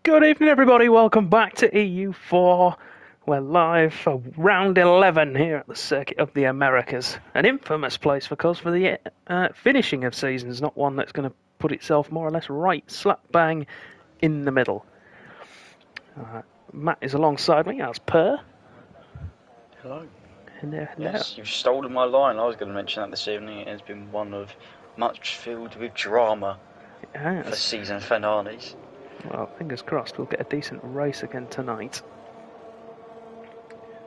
Good evening, everybody. Welcome back to EU4. We're live for round 11 here at the Circuit of the Americas. An infamous place, because for the finishing of seasons, not one that's going to put itself more or less right slap bang in the middle. Matt is alongside me, as per. Hello. Hello. Yes, you've stolen my line. I was going to mention that this evening. It has been one of much filled with drama for season finales. Well, fingers crossed we'll get a decent race again tonight.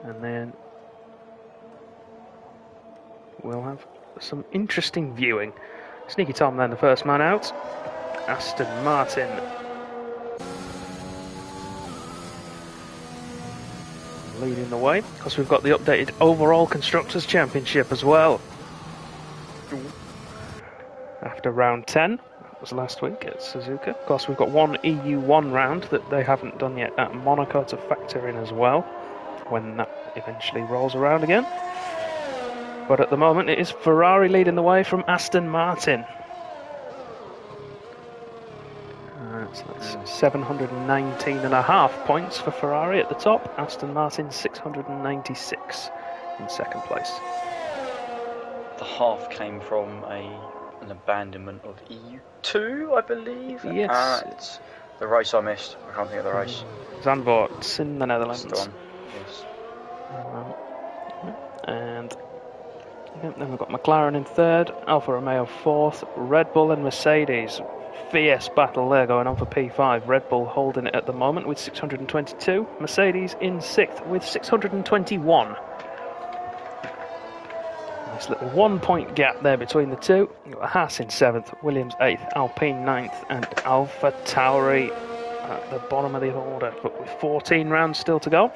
And then we'll have some interesting viewing. Sneaky Tom then the first man out. Aston Martin leading the way, because we've got the updated overall Constructors' Championship as well. After round 10. Was last week at Suzuka. Of course, we've got one EU1 round that they haven't done yet at Monaco to factor in as well, when that eventually rolls around again. But at the moment, it is Ferrari leading the way from Aston Martin. So that's 719.5 points for Ferrari at the top. Aston Martin 696 in second place. The half came from an abandonment of EU2, I believe. Yes. It's the race I missed. I can't think of the race. Zandvoort in the Netherlands. Yes. And then we've got McLaren in third, Alfa Romeo fourth, Red Bull and Mercedes. Fierce battle there going on for P5. Red Bull holding it at the moment with 622. Mercedes in sixth with 621. Nice little 1 point gap there between the two. You've got Haas in 7th, Williams 8th, Alpine 9th, and Alpha Tauri at the bottom of the order. But with 14 rounds still to go,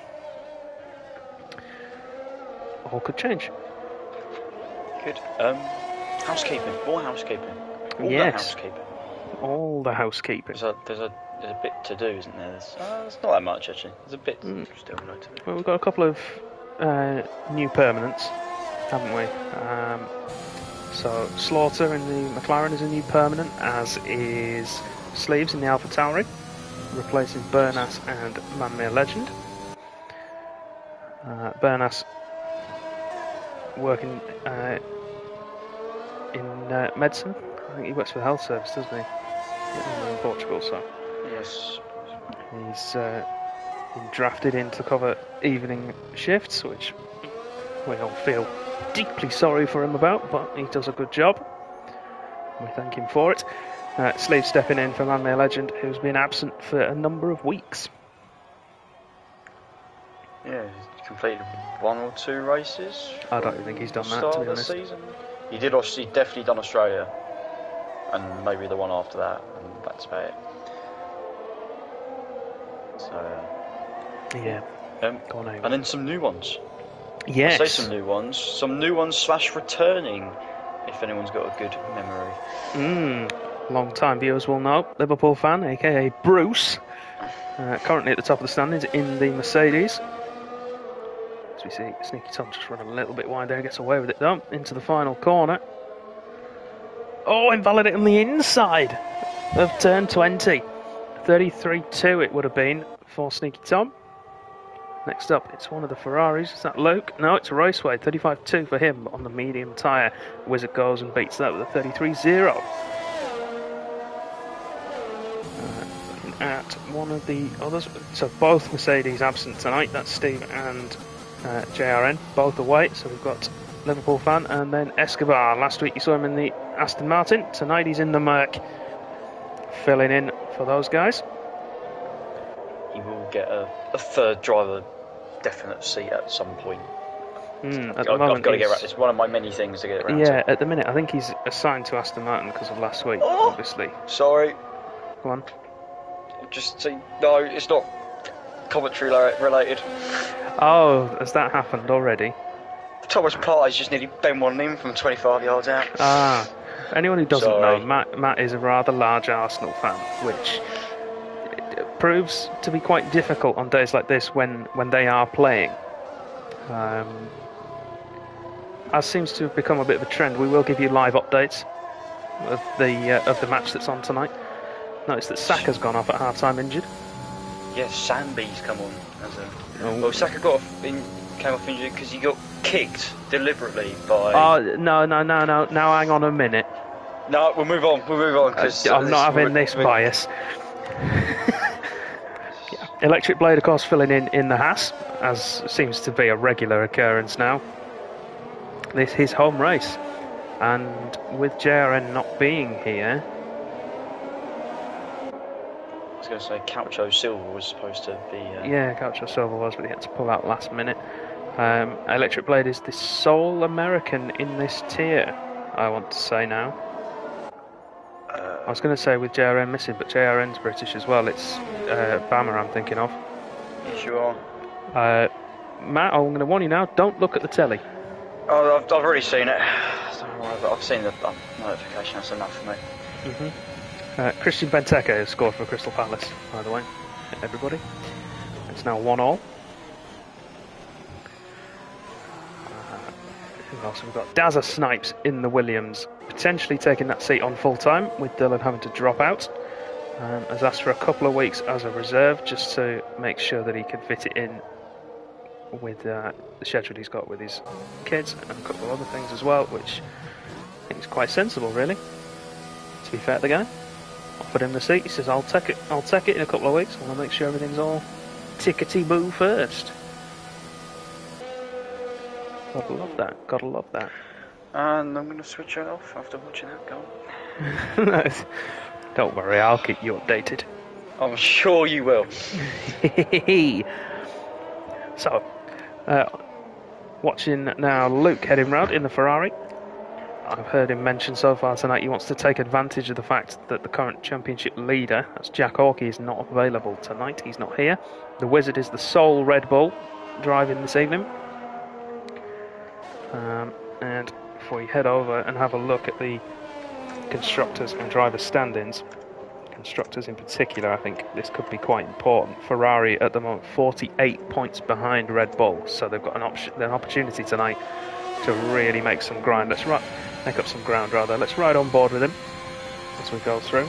all could change. Good. Housekeeping. More housekeeping. All yes. the housekeeping. All the housekeeping. There's a bit to do, isn't there? There's not that much, actually. There's a bit still to do. Well, we've got a couple of new permanents, haven't we? So Slaughter in the McLaren is a new permanent, as is Sleeves in the Alpha Tauri, replacing Bernas and Man-Made Legend. Bernas working in medicine. I think he works for the health service, doesn't he? In Portugal, so Yes. he's been drafted in to cover evening shifts, which we all feel deeply sorry for him about, but he does a good job. We thank him for it. Sleeve stepping in for Man-Made Legend, who's been absent for a number of weeks. Yeah, he's completed one or two races. I don't think he's done that, to be honest. Season. He did. He definitely done Australia, and maybe the one after that, and that's about it. So yeah. Go on, and then some new ones. Yes. I say some new ones / returning, if anyone's got a good memory. Long-time viewers will know. Liverpool fan, aka Bruce, currently at the top of the standings in the Mercedes. As we see, Sneaky Tom just running a little bit wide there, gets away with it though, into the final corner. Oh, invalidate on the inside of turn 20. 33.2 it would have been for Sneaky Tom. Next up, it's one of the Ferraris. Is that Luke? No, it's Raceway. 35.2 for him on the medium tyre. Wizard goes and beats that with a 33.0. Looking at one of the others. So both Mercedes absent tonight. That's Steve and JRN, both away. So we've got Liverpool fan and then Escobar. Last week you saw him in the Aston Martin. Tonight he's in the Merc, filling in for those guys. He will get a third driver definite seat at some point. At the moment, I've got to get around. It's one of my many things to get around. Yeah, at the minute, I think he's assigned to Aston Martin because of last week, obviously. Sorry. Go on. Just see. No, it's not commentary related. Oh, has that happened already? Thomas Partey's just nearly bent one in from 25 yards out. Anyone who doesn't know, Matt is a rather large Arsenal fan, which proves to be quite difficult on days like this when they are playing. As seems to have become a bit of a trend, we will give you live updates of the match that's on tonight. Notice that Saka's gone off at half-time injured. Sambi's come on as a. Well, Saka came off injured because he got kicked deliberately by. Oh no! Now hang on a minute. No, we'll move on. Cause I'm not having this bias. Electric Blade, of course, filling in the Haas, as seems to be a regular occurrence now. This is his home race, and with JRN not being here. I was going to say Caucho Silva was supposed to be. Yeah, Caucho Silva was, but he had to pull out last minute. Electric Blade is the sole American in this tier, I want to say now. I was going to say with JRN missing, but JRN's British as well. It's Bama I'm thinking of. Yes, you are. Matt, I'm going to warn you now, don't look at the telly. Oh, I've already seen it. I've seen the notification, that's enough for me. Christian Benteke has scored for Crystal Palace, by the way, everybody. It's now 1-1. So we've got Dazza Snipes in the Williams, potentially taking that seat on full time, with Dylan having to drop out. Has asked for a couple of weeks as a reserve, just to make sure that he can fit it in with the schedule he's got with his kids and a couple of other things as well, which I think is quite sensible, really. To be fair to the guy, offered him the seat. He says, "I'll take it in a couple of weeks. I want to make sure everything's all tickety-boo first." Gotta love that. And I'm going to switch it off after watching that goal. Don't worry, I'll keep you updated. I'm sure you will. So, watching now Luke heading round in the Ferrari. I've heard him mention so far tonight he wants to take advantage of the fact that the current championship leader, that's Jack Hawkey, is not available tonight. He's not here. The Wizard is the sole Red Bull driving this evening. And before we head over and have a look at the constructors and drivers standings, constructors in particular, I think this could be quite important. Ferrari at the moment 48 points behind Red Bull, so they've got an opportunity tonight to really make some ground. Make up some ground rather. Let's ride on board with him as we go through.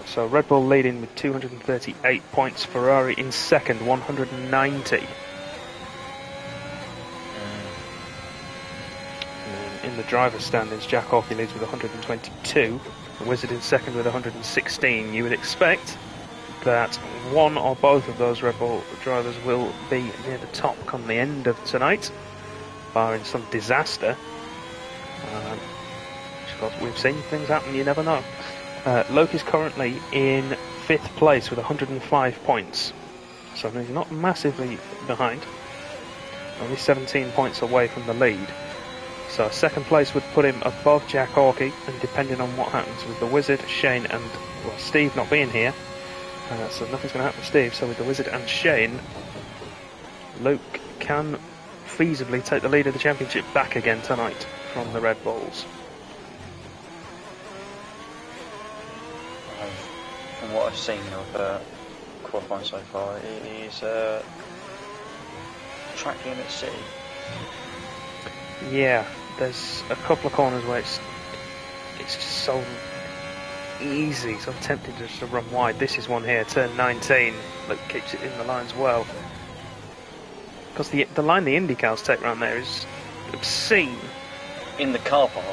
So Red Bull leading with 238 points, Ferrari in second 190. In the driver's standings, Jack Hawkey leads with 122, the Wizard in second with 116. You would expect that one or both of those Red Bull drivers will be near the top come the end of tonight, barring some disaster. Of course, we've seen things happen, you never know. Luke is currently in 5th place with 105 points, so he's not massively behind, only 17 points away from the lead. So 2nd place would put him above Jack Hawkey, and depending on what happens with the Wizard, Shane and Steve not being here, so nothing's going to happen with Steve, so with the Wizard and Shane, Luke can feasibly take the lead of the championship back again tonight from the Red Bulls. From what I've seen of qualifying so far, it is track limit city. Yeah, there's a couple of corners where it's just so easy, so tempting just to run wide. This is one here, turn 19. Luke keeps it in the lines well. Because the line the IndyCars take around there is obscene. In the car park?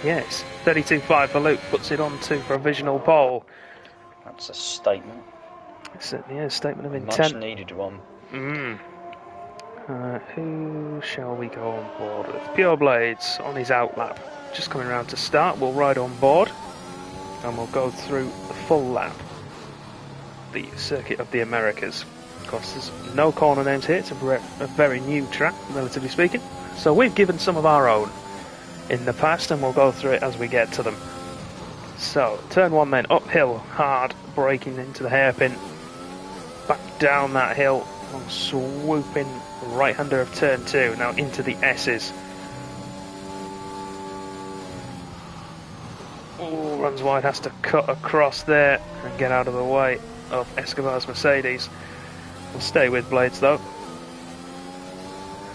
Yes, 32.5 for Luke, puts it on to provisional pole. That's a statement. It certainly is, a statement of intent. Much needed one. Who shall we go on board with? Pure Blades on his outlap, just coming around to start. We'll ride on board and we'll go through the full lap, the circuit of the Americas. Of course, there's no corner names here. It's a very new track, relatively speaking, so we've given some of our own in the past and we'll go through it as we get to them. So turn 1 then, uphill, hard, braking into the hairpin, back down that hill, swooping right-hander of turn 2, now into the S's. Oh, runs wide, has to cut across there and get out of the way of Escobar's Mercedes. We'll stay with Blades though.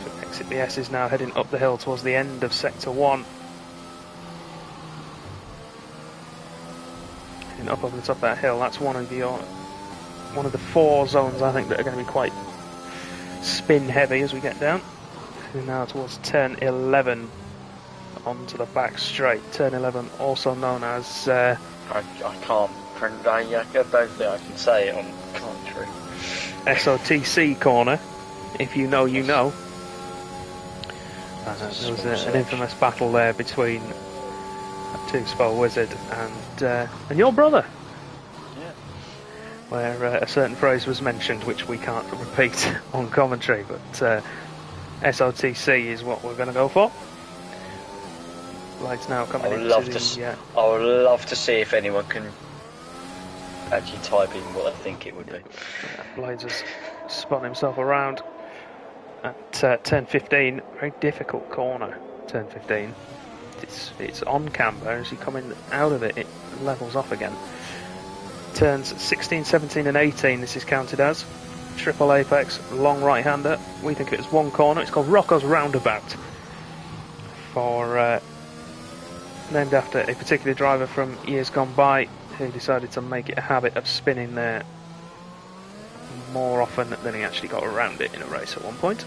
So exit the S's now, heading up the hill towards the end of sector 1. Heading up over the top of that hill, that's one of your one of the 4 zones I think that are going to be quite spin heavy as we get down. Now towards turn 11 onto the back straight. Turn 11, also known as... I can't print. I don't think I can say it on country. SOTC corner. If you know, you know. There was an infamous battle there between a two-spell wizard and your brother. Yeah. Where a certain phrase was mentioned, which we can't repeat on commentary, but SOTC is what we're going to go for. Lights now coming into the... I would love to see if anyone can actually type in what I think it would be. Blades has spun himself around at turn 15. Very difficult corner, turn 15. It's on camber. As you come in out of it, it levels off again. Turns 16, 17 and 18 this is counted as. Triple apex, long right-hander. We think of it as one corner. It's called Rocco's Roundabout. Named after a particular driver from years gone by who decided to make it a habit of spinning there more often than he actually got around it in a race at one point.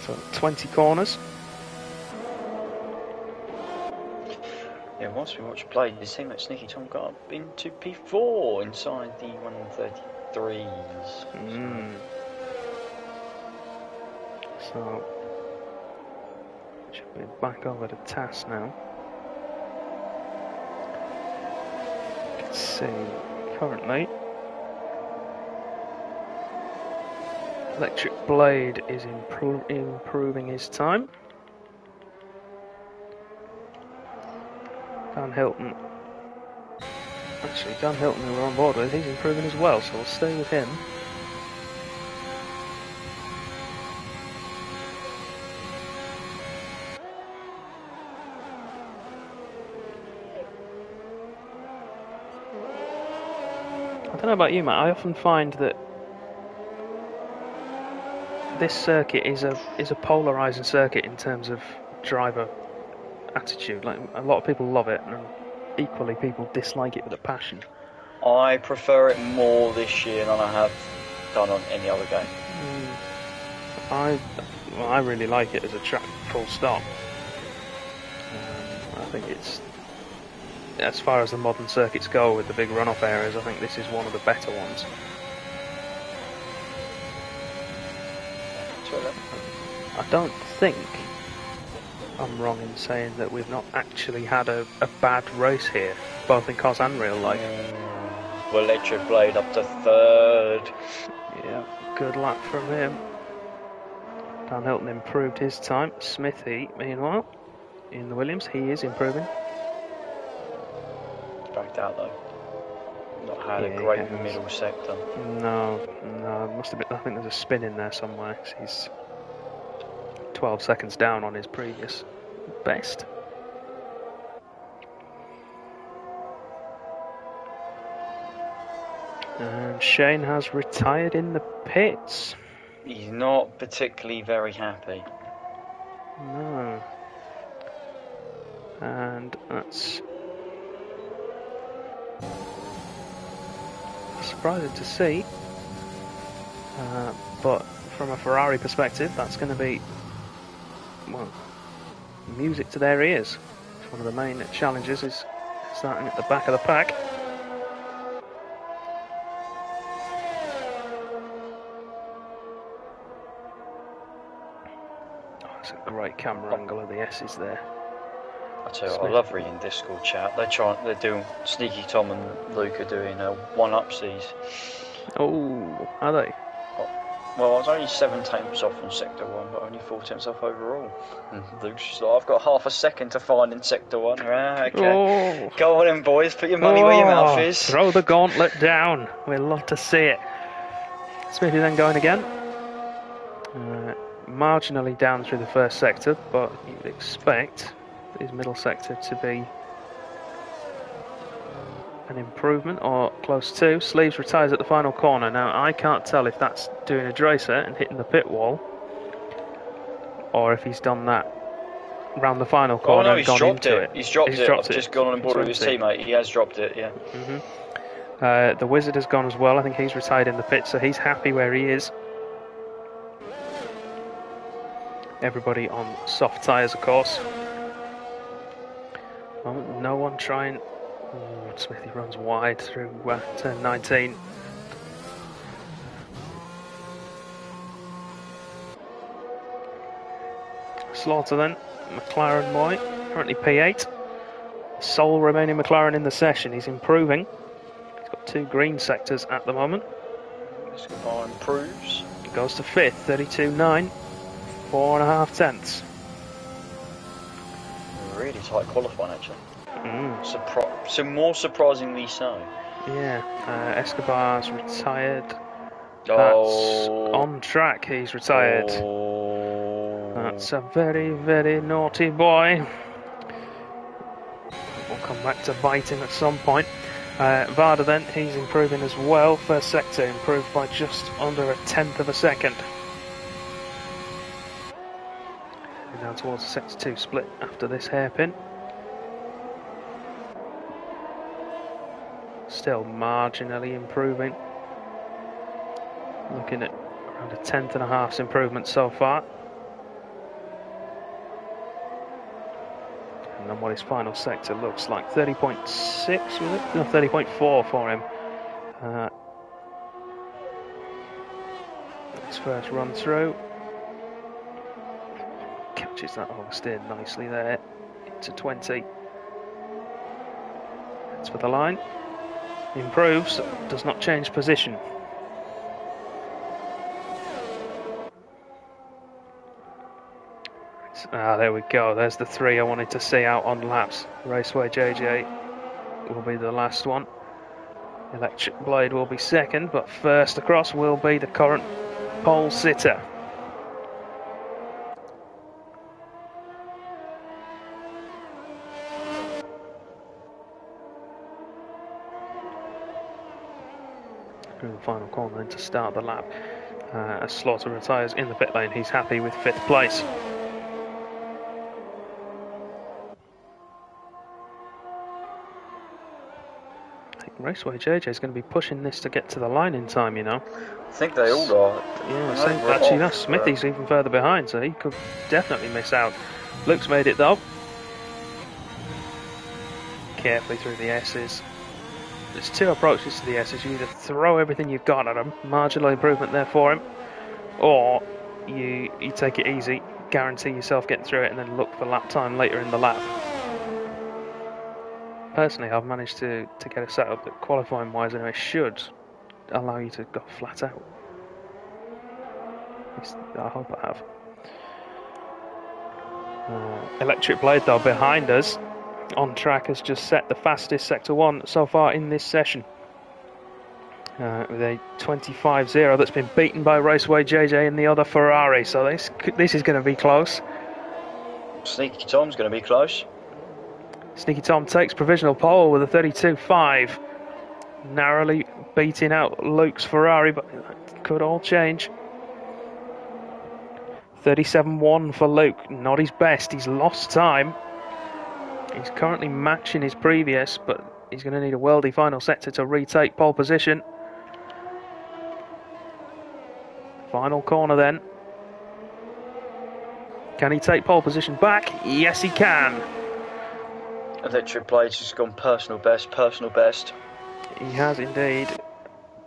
So 20 corners. Yeah, once we watch play, it seemed like Sneaky Tom got up into P4 inside the 133s. So should be back over to TAS now. Let's see, currently Electric Blade is improving his time. Dan Hilton, who we're on board with, he's improving as well, so we'll stay with him. I don't know about you, Matt, I often find that this circuit is a polarising circuit in terms of driver attitude. Like, a lot of people love it, and equally people dislike it with a passion. I prefer it more this year than I have done on any other game. I really like it as a track, full stop. I think it's, as far as the modern circuits go with the big runoff areas, I think this is one of the better ones. I don't think I'm wrong in saying that we've not actually had a bad race here, both in cars and real life. Well, Electric Blade up to 3rd. Yeah, good luck from him. Dan Hilton improved his time. Smithy, meanwhile, in the Williams, he is improving. Backed out though. Not had a great middle sector. No, must have been. I think there's a spin in there somewhere. He's 12 seconds down on his previous best. And Shane has retired in the pits. He's not particularly very happy. No. And that's surprising to see. But from a Ferrari perspective, that's going to be, well, music to their ears. It's one of the main challenges is starting at the back of the pack. Oh, that's a great camera angle of the S's there. I tell you what, I love reading Discord chat. They're doing, Sneaky Tom and Luke are doing one-upsies. Oh, are they? Well, I was only 7 tenths off in Sector 1, but only 4 tenths off overall. And Luke's just like, I've got half a second to find in Sector 1. Okay. Oh. Go on then, boys. Put your money where your mouth is. Throw the gauntlet down. We'd love to see it. Smithy then going again. Marginally down through the first sector, but you would expect his middle sector to be an improvement or close to. Sleeves retires at the final corner. Now I can't tell if that's doing a dracer and hitting the pit wall, or if he's done that round the final Oh corner no, and he's gone dropped into it. it. He's dropped it. I've just gone on board with his It's teammate. He has dropped it, yeah. The Wizard has gone as well. I think he's retired in the pit, so he's happy where he is. Everybody on soft tyres, of course. No one trying. Smithy runs wide through turn 19. Slaughter then, McLaren boy, currently P8. Sole remaining McLaren in the session. He's improving. He's got 2 green sectors at the moment. Escobar improves. He goes to 5th, 32.9, 4.5 tenths. Really tight qualifying, actually. So more surprisingly so. Yeah, Escobar's retired. Oh. That's on track, he's retired. Oh. That's a very, very naughty boy. We'll come back to bite him at some point. Varda then, he's improving as well. First sector improved by just under a tenth of a second. Heading down towards the sector 2 split after this hairpin. Still marginally improving. Looking at around a tenth and a half's improvement so far. And then what his final sector looks like. 30.6 was it? No, 30.4 for him. His first run through. Catches that oversteer nicely there. Into 20. That's for the line. Improves, does not change position. There we go. There's the 3 I wanted to see out on laps. Raceway JJ will be the last one. Electric Blade will be second, but first across will be the current pole sitter. Through the final corner then to start the lap. As Slaughter retires in the pit lane, he's happy with 5th place. Raceway JJ is going to be pushing this to get to the line in time, you know. I think they all are. Yeah, actually, no, Smithy's even further behind, so he could definitely miss out. Luke's made it though. Carefully through the S's. There's 2 approaches to the S's. You either throw everything you've got at him, marginal improvement there for him, or you take it easy, guarantee yourself getting through it, and then look for lap time later in the lap. Personally, I've managed to get a setup that, qualifying wise anyway, should allow you to go flat out. I hope I have. Electric Blade though behind us, on track, has just set the fastest sector 1 so far in this session. With a 25.0 that's been beaten by Raceway JJ and the other Ferrari, so this is going to be close. Sneaky Tom's going to be close. Sneaky Tom takes provisional pole with a 32.5, narrowly beating out Luke's Ferrari, but that could all change. 37.1 for Luke, not his best, he's lost time. He's currently matching his previous, but he's going to need a worldy final sector to retake pole position. Final corner then. Can he take pole position back? Yes, he can. Electric Blade's just gone personal best. He has indeed.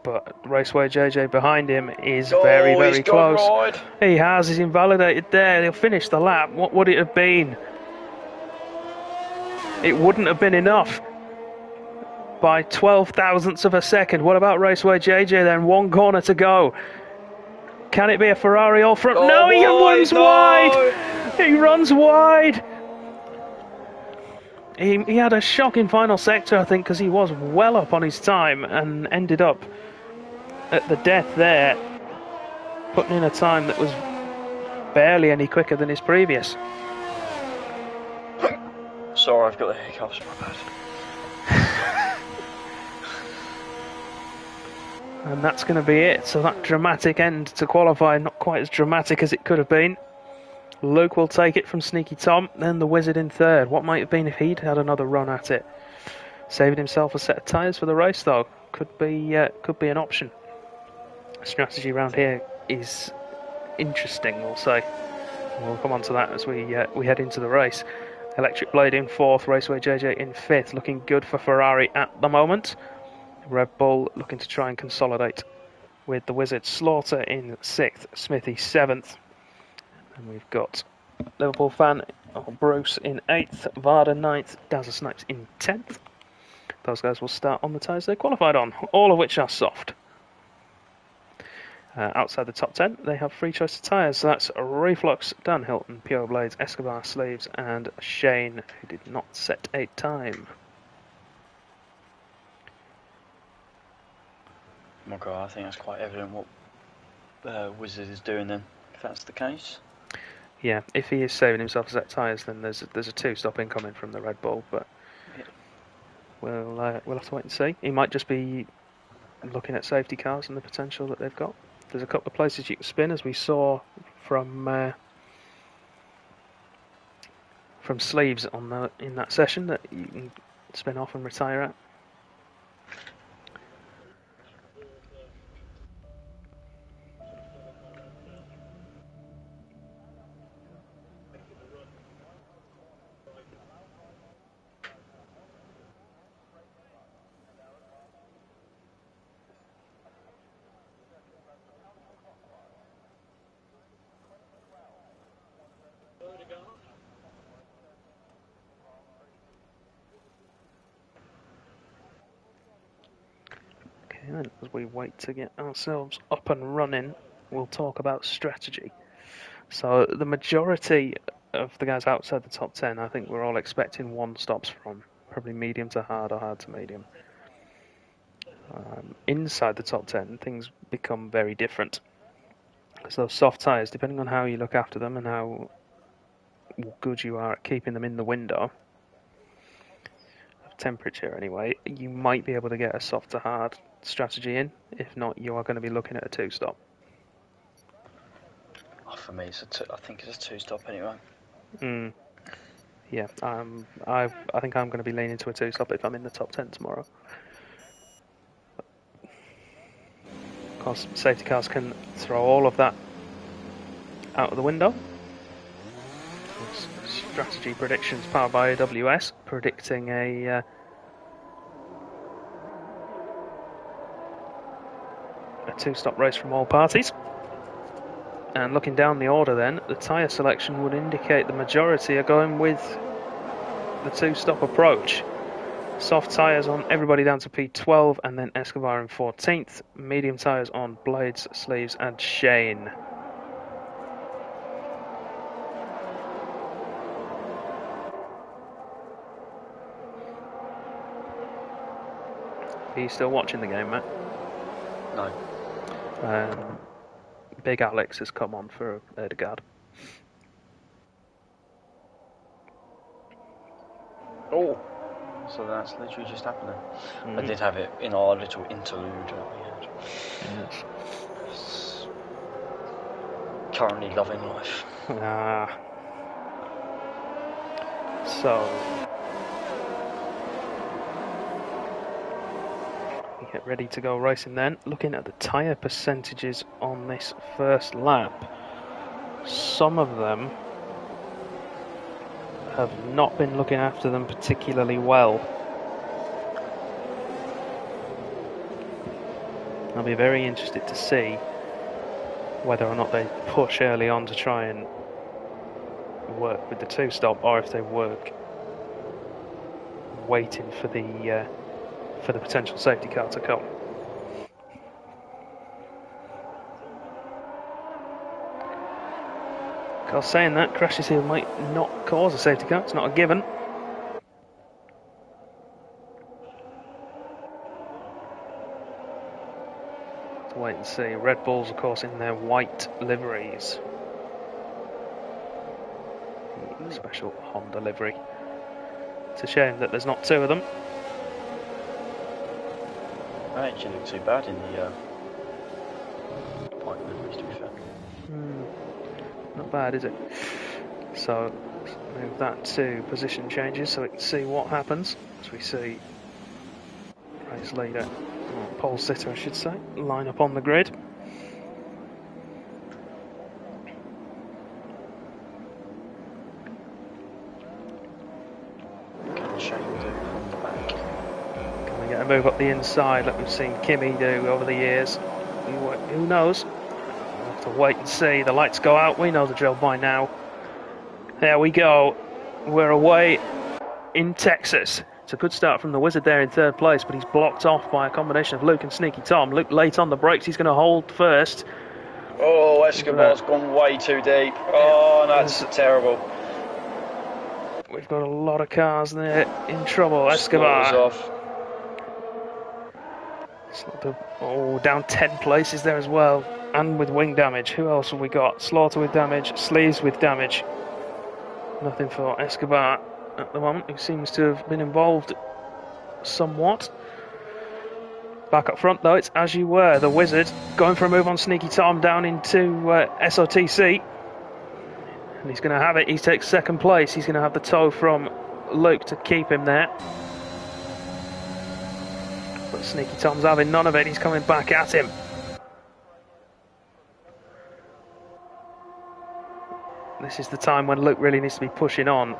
But Raceway JJ behind him is very, very close. Wide. He has, he's invalidated there. He'll finish the lap. What would it have been? It wouldn't have been enough. By 12 thousandths of a second. What about Raceway JJ then? 1 corner to go. Can it be a Ferrari all front? No, he runs wide. He runs wide. He had a shocking final sector, I think, because he was well up on his time and ended up at the death there, putting in a time that was barely any quicker than his previous. Sorry, I've got the hiccups, my bad. And that's going to be it. So that dramatic end to qualify, not quite as dramatic as it could have been. Luke will take it from Sneaky Tom, then the Wizard in third. What might have been if he'd had another run at it? Saving himself a set of tyres for the race, though, could be an option. Strategy around here is interesting, we'll say. We'll come on to that as we head into the race. Electric Blade in fourth, Raceway JJ in fifth. Looking good for Ferrari at the moment. Red Bull looking to try and consolidate with the Wizard. Slaughter in sixth, Smithy seventh. And we've got Liverpool fan Bruce in eighth, Varda ninth, Dazzle Snipes in 10th. Those guys will start on the tyres they qualified on, all of which are soft. Outside the top 10, they have free choice of tyres. So that's Reflux, Dan Hilton, Pure Blades, Escobar, Sleeves, and Shane, who did not set a time. Oh my god, I think that's quite evident what Wizard is doing then, if that's the case. Yeah, if he is saving himself a set of tyres, then there's a two-stop incoming from the Red Bull, but yeah. we'll have to wait and see. He might just be looking at safety cars and the potential that they've got. There's a couple of places you can spin, as we saw from Sleeves in that session, that you can spin off and retire at. Then, as we wait to get ourselves up and running, we'll talk about strategy. So the majority of the guys outside the top 10, I think we're all expecting one stops from, probably medium to hard or hard to medium. Inside the top 10, things become very different. Because those soft tyres, depending on how you look after them and how good you are at keeping them in the window, of temperature anyway, you might be able to get a soft to hard strategy in. If not, you are going to be looking at a two-stop. Oh, for me, I think it's a two-stop anyway. Yeah, I think I'm going to be leaning to a two-stop if I'm in the top 10 tomorrow. Of course, safety cars can throw all of that out of the window. Strategy predictions powered by AWS, predicting a two-stop race from all parties. And looking down the order then, the tyre selection would indicate the majority are going with the two-stop approach. Soft tyres on everybody down to P12, and then Escobar in 14th. Medium tyres on Blades, Sleeves and Shane. Are you still watching the game, Matt? No. Big Alex has come on for Erdegaard. Oh! So that's literally just happening. I did have it in our little interlude that we had. Yes. Currently loving life. So we get ready to go racing then. Looking at the tyre percentages on this first lap, some of them have not been looking after them particularly well. I'll be very interested to see whether or not they push early on to try and work with the two-stop, or if they work waiting for the potential safety car to come. Of course, saying that, crashes here might not cause a safety car. It's not a given. To wait and see. Red Bulls, of course, in their white liveries. The special Honda livery. It's a shame that there's not two of them. That actually looked too bad in the white liveries, to be fair. Not bad, is it? So let's move that to position changes so we can see what happens as we see race leader, or pole sitter I should say, line up on the grid. Can we get a move up the inside like we've seen Kimi do over the years? Who knows? We'll have to wait and see. The lights go out, we know the drill by now. There we go. We're away in Texas. It's a good start from the Wizard there in third place, but he's blocked off by a combination of Luke and Sneaky Tom. Luke late on the brakes, he's going to hold first. Oh, Escobar's gone way too deep. Oh, that's terrible. We've got a lot of cars there in trouble. Escobar. Off. Oh, down 10 places there as well, and with wing damage. Who else have we got? Slaughter with damage, Sleeves with damage. Nothing for Escobar at the moment, who seems to have been involved somewhat. Back up front though, it's As You Were, the Wizard, going for a move on Sneaky Tom down into SOTC. And he's going to have it, he takes second place. He's going to have the tow from Luke to keep him there. But Sneaky Tom's having none of it, he's coming back at him. This is the time when Luke really needs to be pushing on.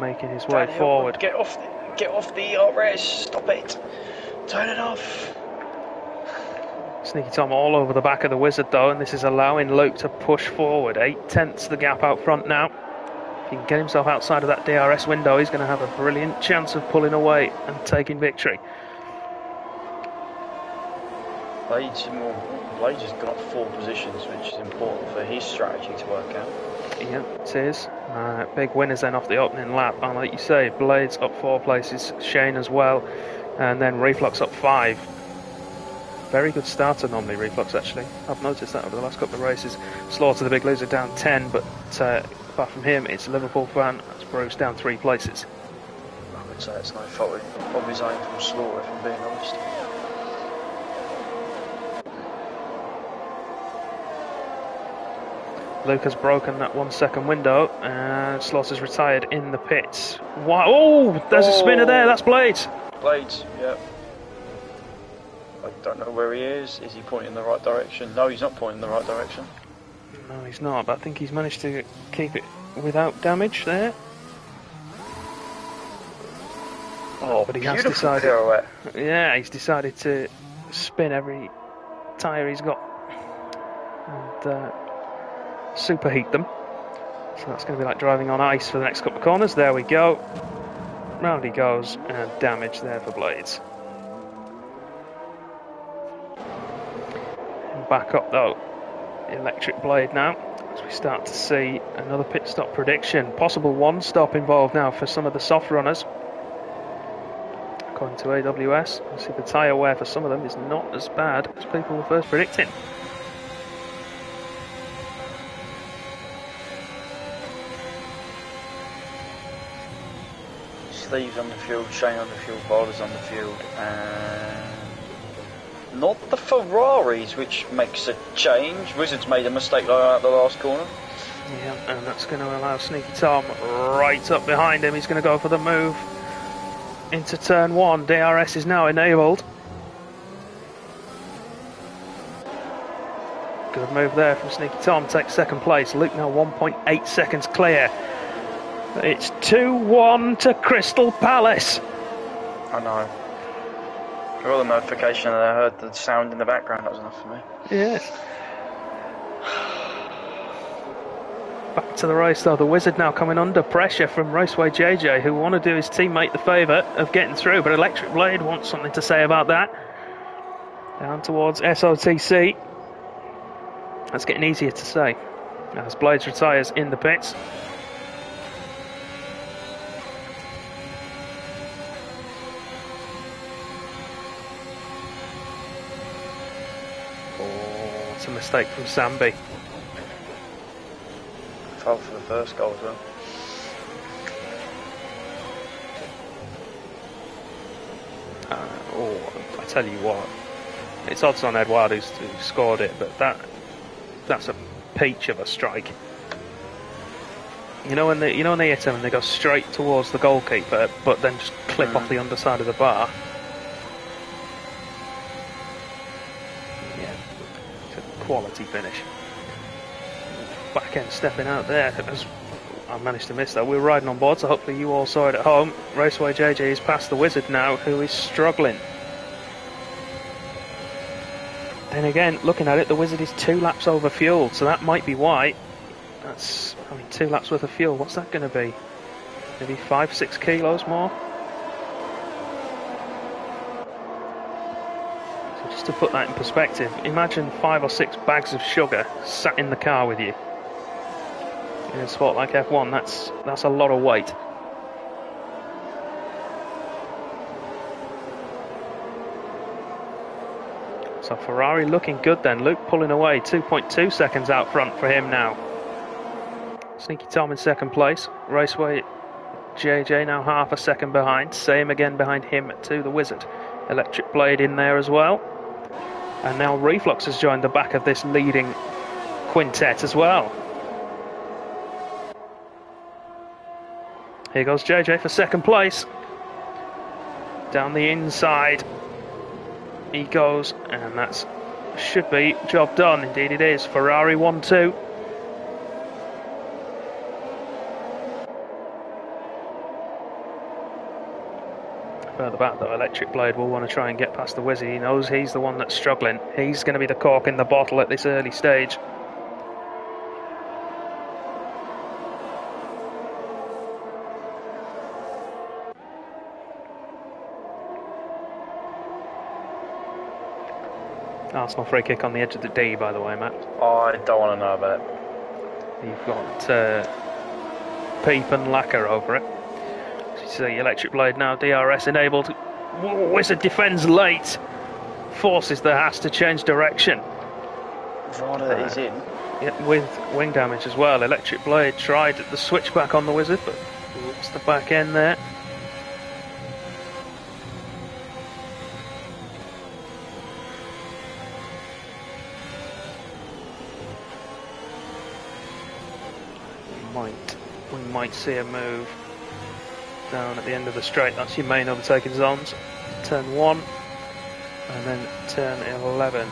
Making his way forward. Get off the RS, stop it. Turn it off. Sneaky Tom all over the back of the Wizard though, and this is allowing Luke to push forward. 8/10 the gap out front now. If he can get himself outside of that DRS window, he's going to have a brilliant chance of pulling away and taking victory. Blades has got 4 positions, which is important for his strategy to work out. Yeah, it is. Big winners then off the opening lap, and like you say, Blades up 4 places, Shane as well, and then Reflux up 5. Very good starter normally, Reflux actually. I've noticed that over the last couple of races. Slaughter the big loser down 10, but apart from him, it's Liverpool fan. That's Bruce down 3 places. I would say it's no fault of his own from Slaughter, if I'm being honest. Luke has broken that 1 second window, and Slaughter's retired in the pits. Wow! Oh, there's a spinner there. That's Blades. Blades, yeah. I don't know where he is. Is he pointing in the right direction? No, he's not pointing in the right direction. No, he's not. But I think he's managed to keep it without damage there. Oh, but he beautiful has decided. Pirouette. Yeah, he's decided to spin every tyre he's got and superheat them. So that's going to be like driving on ice for the next couple of corners. There we go. Round he goes, and damage there for Blades. And back up though, Electric Blade now, as we start to see another pit stop prediction. Possible 1 stop involved now for some of the soft runners. According to AWS, you see the tyre wear for some of them is not as bad as people were first predicting. Sleeves on the field, Shane on the field, Bowler's on the field, and not the Ferraris, which makes a change. Wizards made a mistake like that at the last corner. Yeah, and that's going to allow Sneaky Tom right up behind him. He's going to go for the move into turn 1. DRS is now enabled. Good move there from Sneaky Tom, takes second place. Luke now 1.8 seconds clear. It's 2-1 to Crystal Palace. I know. I got the notification and I heard the sound in the background. That was enough for me. Yes. Back to the race though. The Wizard now coming under pressure from Raceway JJ, who want to do his teammate the favour of getting through, but Electric Blade wants something to say about that. Down towards SOTC. That's getting easier to say as Blades retires in the pits. Oh, it's a mistake from Sambi. Fell for the first goal as well. I tell you what, it's odds on Edouard who scored it, but that that's a peach of a strike. You know when they hit them and they go straight towards the goalkeeper, but then just clip off the underside of the bar. Yeah, it's a quality finish. Back end stepping out there. I managed to miss that. We were riding on board, so hopefully you all saw it at home. Raceway JJ is past the Wizard now, who is struggling. Then again, looking at it, the Wizard is 2 laps over fueled, so that might be why. That's, 2 laps worth of fuel. What's that going to be? Maybe 5-6 kilos more? So just to put that in perspective, imagine 5 or 6 bags of sugar sat in the car with you. In a sport like F1, that's a lot of weight. So Ferrari looking good then. Luke pulling away, 2.2 seconds out front for him now. Sneaky Tom in second place. Raceway JJ now half a second behind. Same again behind him to the Wizard. Electric Blade in there as well. And now Reflux has joined the back of this leading quintet as well. Here goes JJ for second place. Down the inside he goes, and that should be job done. Indeed it is. Ferrari 1-2. Further back though, Electric Blade will want to try and get past the Wizard. He knows he's the one that's struggling. He's going to be the cork in the bottle at this early stage. Arsenal free kick on the edge of the D, by the way, Matt. I don't want to know about it. You've got Peep and Lacquer over it. You see Electric Blade now, DRS enabled. Wizard defends late. Forces the Haas to change direction. Rider is in. Yeah, with wing damage as well. Electric Blade tried the switchback on the Wizard, but lost the back end there. We might see a move down at the end of the straight. That's your main overtaking zones. Turn 1 and then turn 11.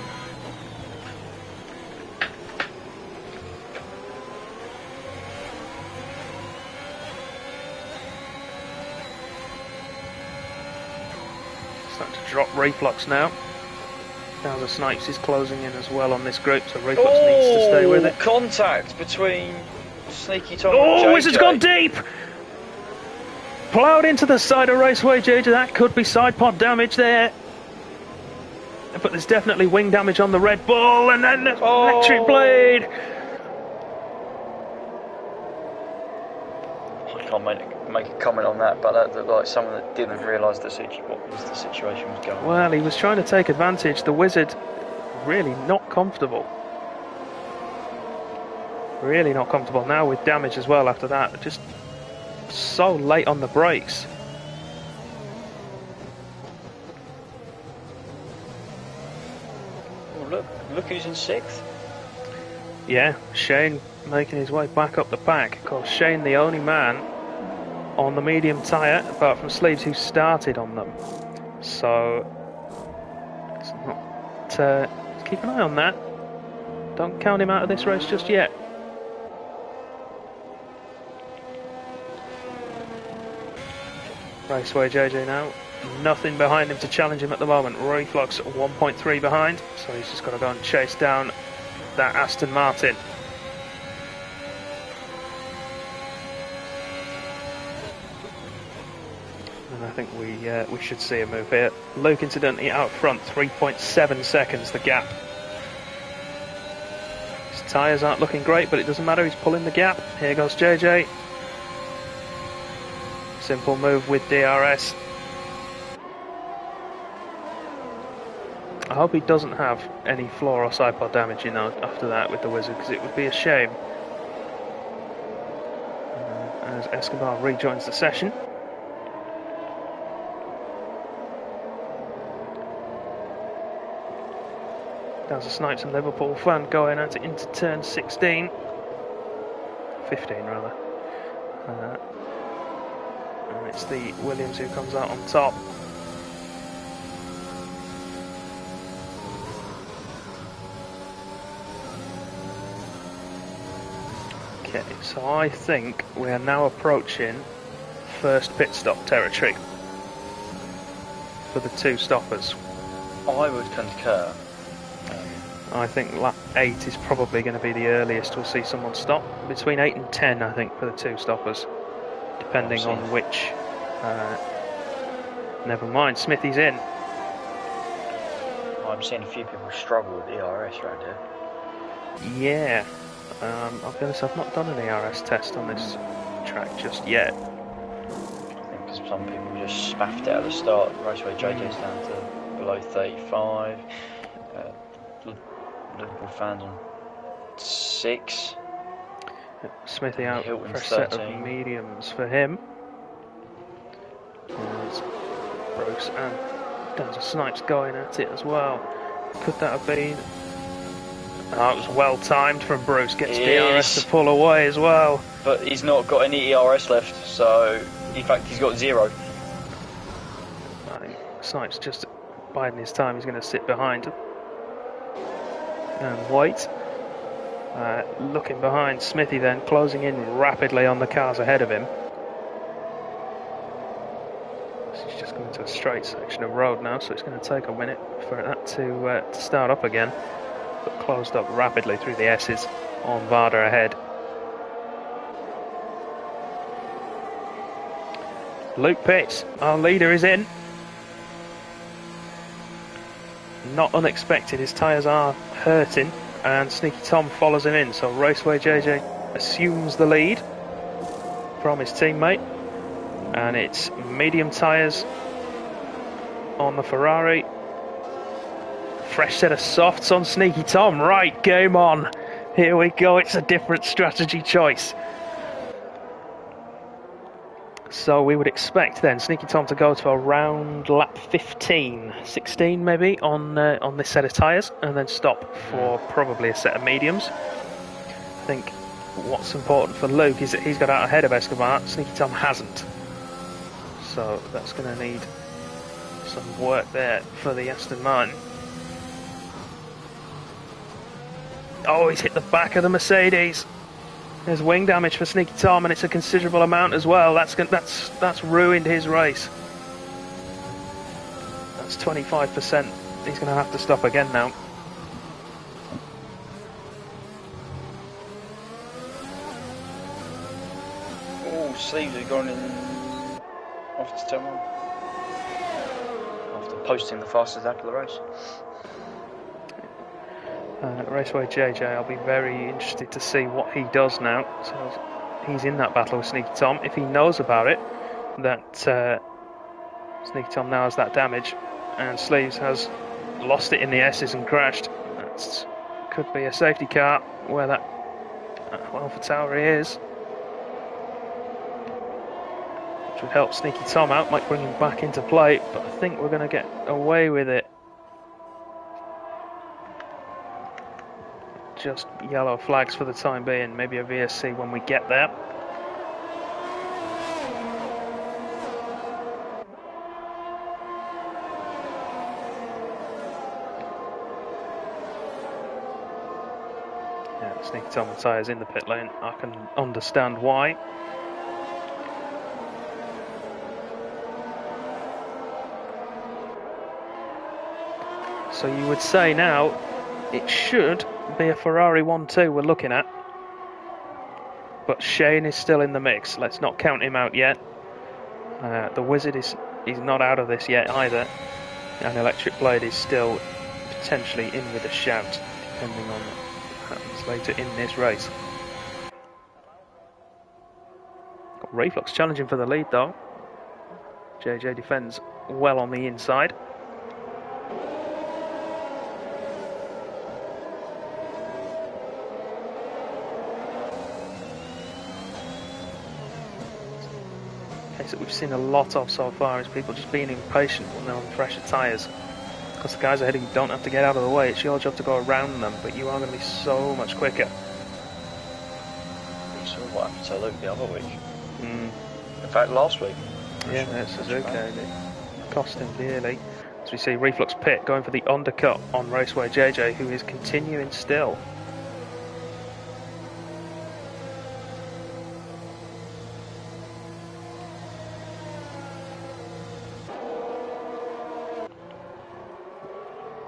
Starting to drop Reflux now. Now the Snipes is closing in as well on this group, so Reflux needs to stay with it. Contact between Sneaky Tom and JJ. Wizard's gone deep! Ploughed into the side of Raceway JJ. That could be side pod damage there. But there's definitely wing damage on the Red Bull, and then the Electric Blade. I can't make a comment on that, but that looked like someone that didn't realise what the situation was going on. Well, he was trying to take advantage. The Wizard really not comfortable. Really not comfortable now with damage as well after that. Just so late on the brakes. Oh, look who's in 6th. Yeah, Shane making his way back up the pack. Of course, Shane the only man on the medium tyre, apart from Sleeves, who started on them. So, it's not, keep an eye on that. Don't count him out of this race just yet. Raceway JJ now, nothing behind him to challenge him at the moment. Reflux 1.3 behind, so he's just got to go and chase down that Aston Martin. And I think we should see a move here. Luke incidentally out front, 3.7 seconds the gap. His tyres aren't looking great, but it doesn't matter, he's pulling the gap. Here goes JJ. Simple move with DRS. I hope he doesn't have any floor or side pod damage, after that with the Wizard, because it would be a shame. As Escobar rejoins the session. There's a Snipes and Liverpool fan going at it into turn 16. 15 rather. And it's the Williams who comes out on top. Okay, so I think we are now approaching first pit stop territory for the two stoppers. I would concur. I think lap 8 is probably going to be the earliest we'll see someone stop. Between 8 and 10, I think, for the two stoppers, depending on which. Never mind, Smithy's in. I'm seeing a few people struggle with ERS around here. Yeah, I'll be honest, I've not done an ERS test on this track just yet. I think because some people just spaffed it at the start. Raceway JJ's down to below 35. Liverpool fans on 6. Smithy out Hilton's for a set 13. of mediums for him. There's Bruce and Danza Snipes going at it as well. Could that have been? Oh, it was well timed from Bruce. Gets DRS to pull away as well. But he's not got any ERS left, so in fact he's got 0. I think Snipes just biding his time. He's going to sit behind and wait. Looking behind Smithy then, closing in rapidly on the cars ahead of him. He's just going to a straight section of road now, so it's going to take a minute for that to start up again. But closed up rapidly through the S's on Varda ahead. Luke Pitts, our leader, is in. Not unexpected, his tyres are hurting, and Sneaky Tom follows him in, so Raceway JJ assumes the lead from his teammate, and it's medium tyres on the Ferrari. Fresh set of softs on Sneaky Tom. Right, game on. Here we go, it's a different strategy choice. So we would expect then Sneaky Tom to go to around lap 15, 16 maybe on this set of tyres, and then stop for probably a set of mediums. I think what's important for Luke is that he's got out ahead of Escobar. Sneaky Tom hasn't. So that's going to need some work there for the Aston Martin. Oh, he's hit the back of the Mercedes. There's wing damage for Sneaky Tom, and it's a considerable amount as well. That's ruined his race. That's 25%. He's going to have to stop again now. Oh, Sleeves have gone in off to turn 1 after posting the fastest lap of the race. Raceway JJ, I'll be very interested to see what he does now. So he's in that battle with Sneaky Tom. If he knows about it, that Sneaky Tom now has that damage, and Sleeves has lost it in the S's and crashed. That could be a safety car where that AlphaTauri is, which would help Sneaky Tom out, might bring him back into play, but I think we're going to get away with it. Just yellow flags for the time being, maybe a VSC when we get there. Yeah, Sneaky Tom with tyres in the pit lane, I can understand why. So you would say now it should be a Ferrari 1-2 we're looking at, but Shane is still in the mix. Let's not count him out yet. The Wizard he's not out of this yet either, and Electric Blade is still potentially in with a shout, depending on what happens later in this race. Got Reflux challenging for the lead though. JJ defends well on the inside. That we've seen a lot of so far is people just being impatient when they're on fresher tyres. Because the guys ahead of you don't have to get out of the way. It's your job to go around them, but you are going to be so much quicker. You saw what happened to Luke the other week. Mm. In fact, last week. Yeah, that's Suzuka. It cost him dearly. As we see Reflux Pit going for the undercut on Raceway JJ, who is continuing still.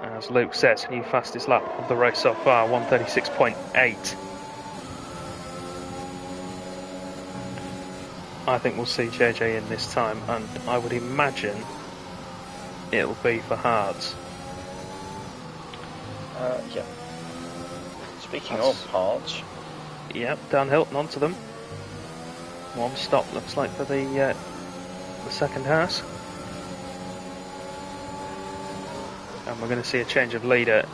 As Luke sets a new fastest lap of the race so far, 1:36.8. I think we'll see JJ in this time, and I would imagine it'll be for hards. Yeah. Speaking of hards. Yep, downhill and onto them. One stop looks like for the second Haas. And we're going to see a change of leader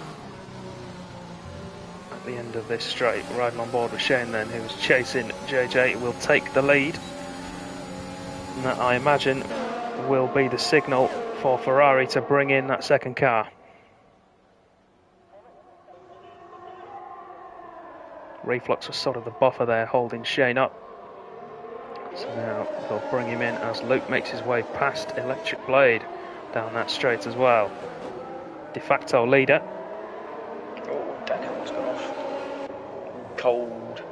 at the end of this straight. Riding on board with Shane then, who was chasing JJ, will take the lead. And that, I imagine, will be the signal for Ferrari to bring in that second car. Reflux was sort of the buffer there, holding Shane up. So now they'll bring him in as Luke makes his way past Electric Blade down that straight as well. De facto leader. Oh, Daniel's gone off. Cold.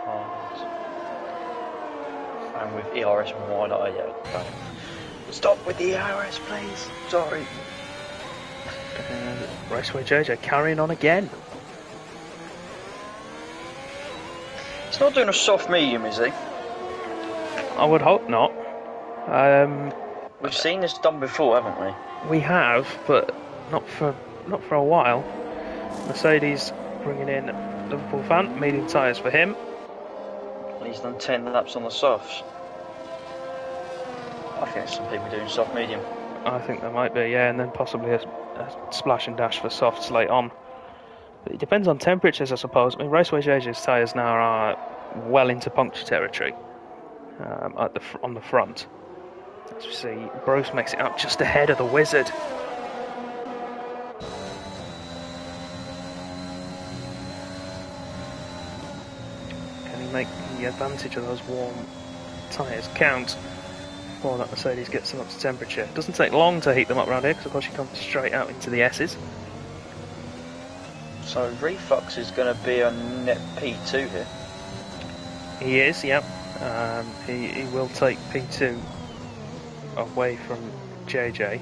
Hard. And with ERS wide eye, yeah. Stop with the ERS, please. Sorry. Raceway JJ carrying on again. He's not doing a soft medium, is he? I would hope not. We've seen this done before, haven't we? We have, but not for a while. Mercedes bringing in Liverpool fan, medium tyres for him. He's done 10 laps on the softs. I think there's some people doing soft medium. I think there might be, yeah, and then possibly a splash and dash for softs late on. But it depends on temperatures, I suppose. I mean, Raceway JJ's tyres now are well into puncture territory on the front. As we see, Bruce makes it out just ahead of the Wizard. Can he make the advantage of those warm tyres count before that Mercedes gets them up to temperature? It doesn't take long to heat them up around here, because of course you come straight out into the S's. So Reflux is going to be a net P2 here. He is, yep. He will take P2 away from JJ.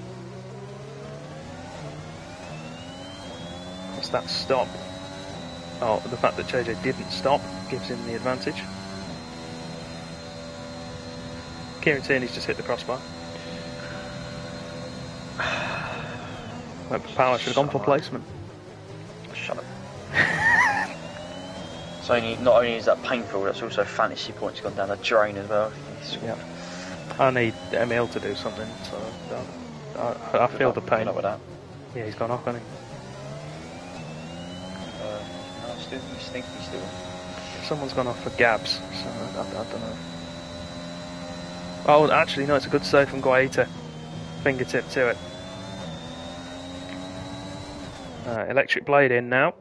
What's that stop? Oh, the fact that JJ didn't stop gives him the advantage. Kieran Tierney's just hit the crossbar. Went for power, should have gone for placement. Shut up. So not only is that painful, that's also fantasy points gone down the drain as well. Yeah. I need Emil to do something, so I feel the pain. With that. Yeah, he's gone off, hasn't he? No, he's still. Someone's gone off for Gabs, so I don't know. Oh, actually, no, it's a good save from Guaita. Fingertip to it. Electric Blade in now.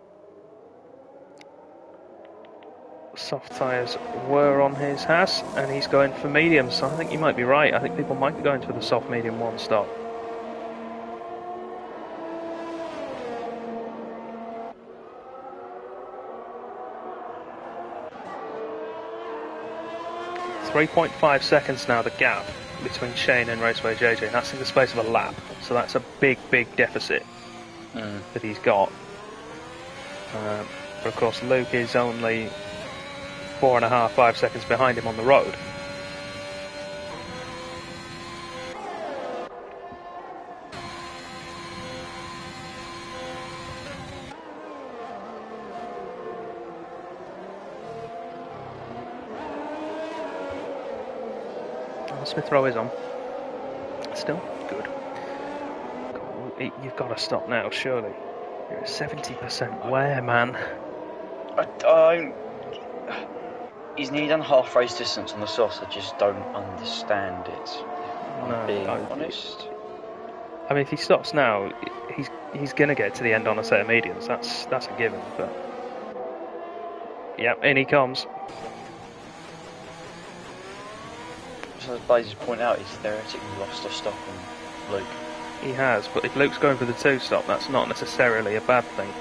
Soft tyres were on his Haas, and he's going for medium, so I think you might be right. I think people might be going for the soft medium one stop. .5 seconds now, the gap between Shane and Raceway JJ, and that's in the space of a lap, so that's a big deficit that he's got. But of course Luke is only 4.5-5 seconds behind him on the road. Smith Rowe is on. Still good. You've got to stop now, surely. You're at 70% wear, man. He's nearly done half race distance on the softs. I just don't understand it. I'm being honest. I mean, if he stops now, he's going to get to the end on a set of mediums. That's a given. But yeah, in he comes. So as Blazes point out, he's theoretically lost a stop on Luke. He has, but if Luke's going for the 2-stop, that's not necessarily a bad thing.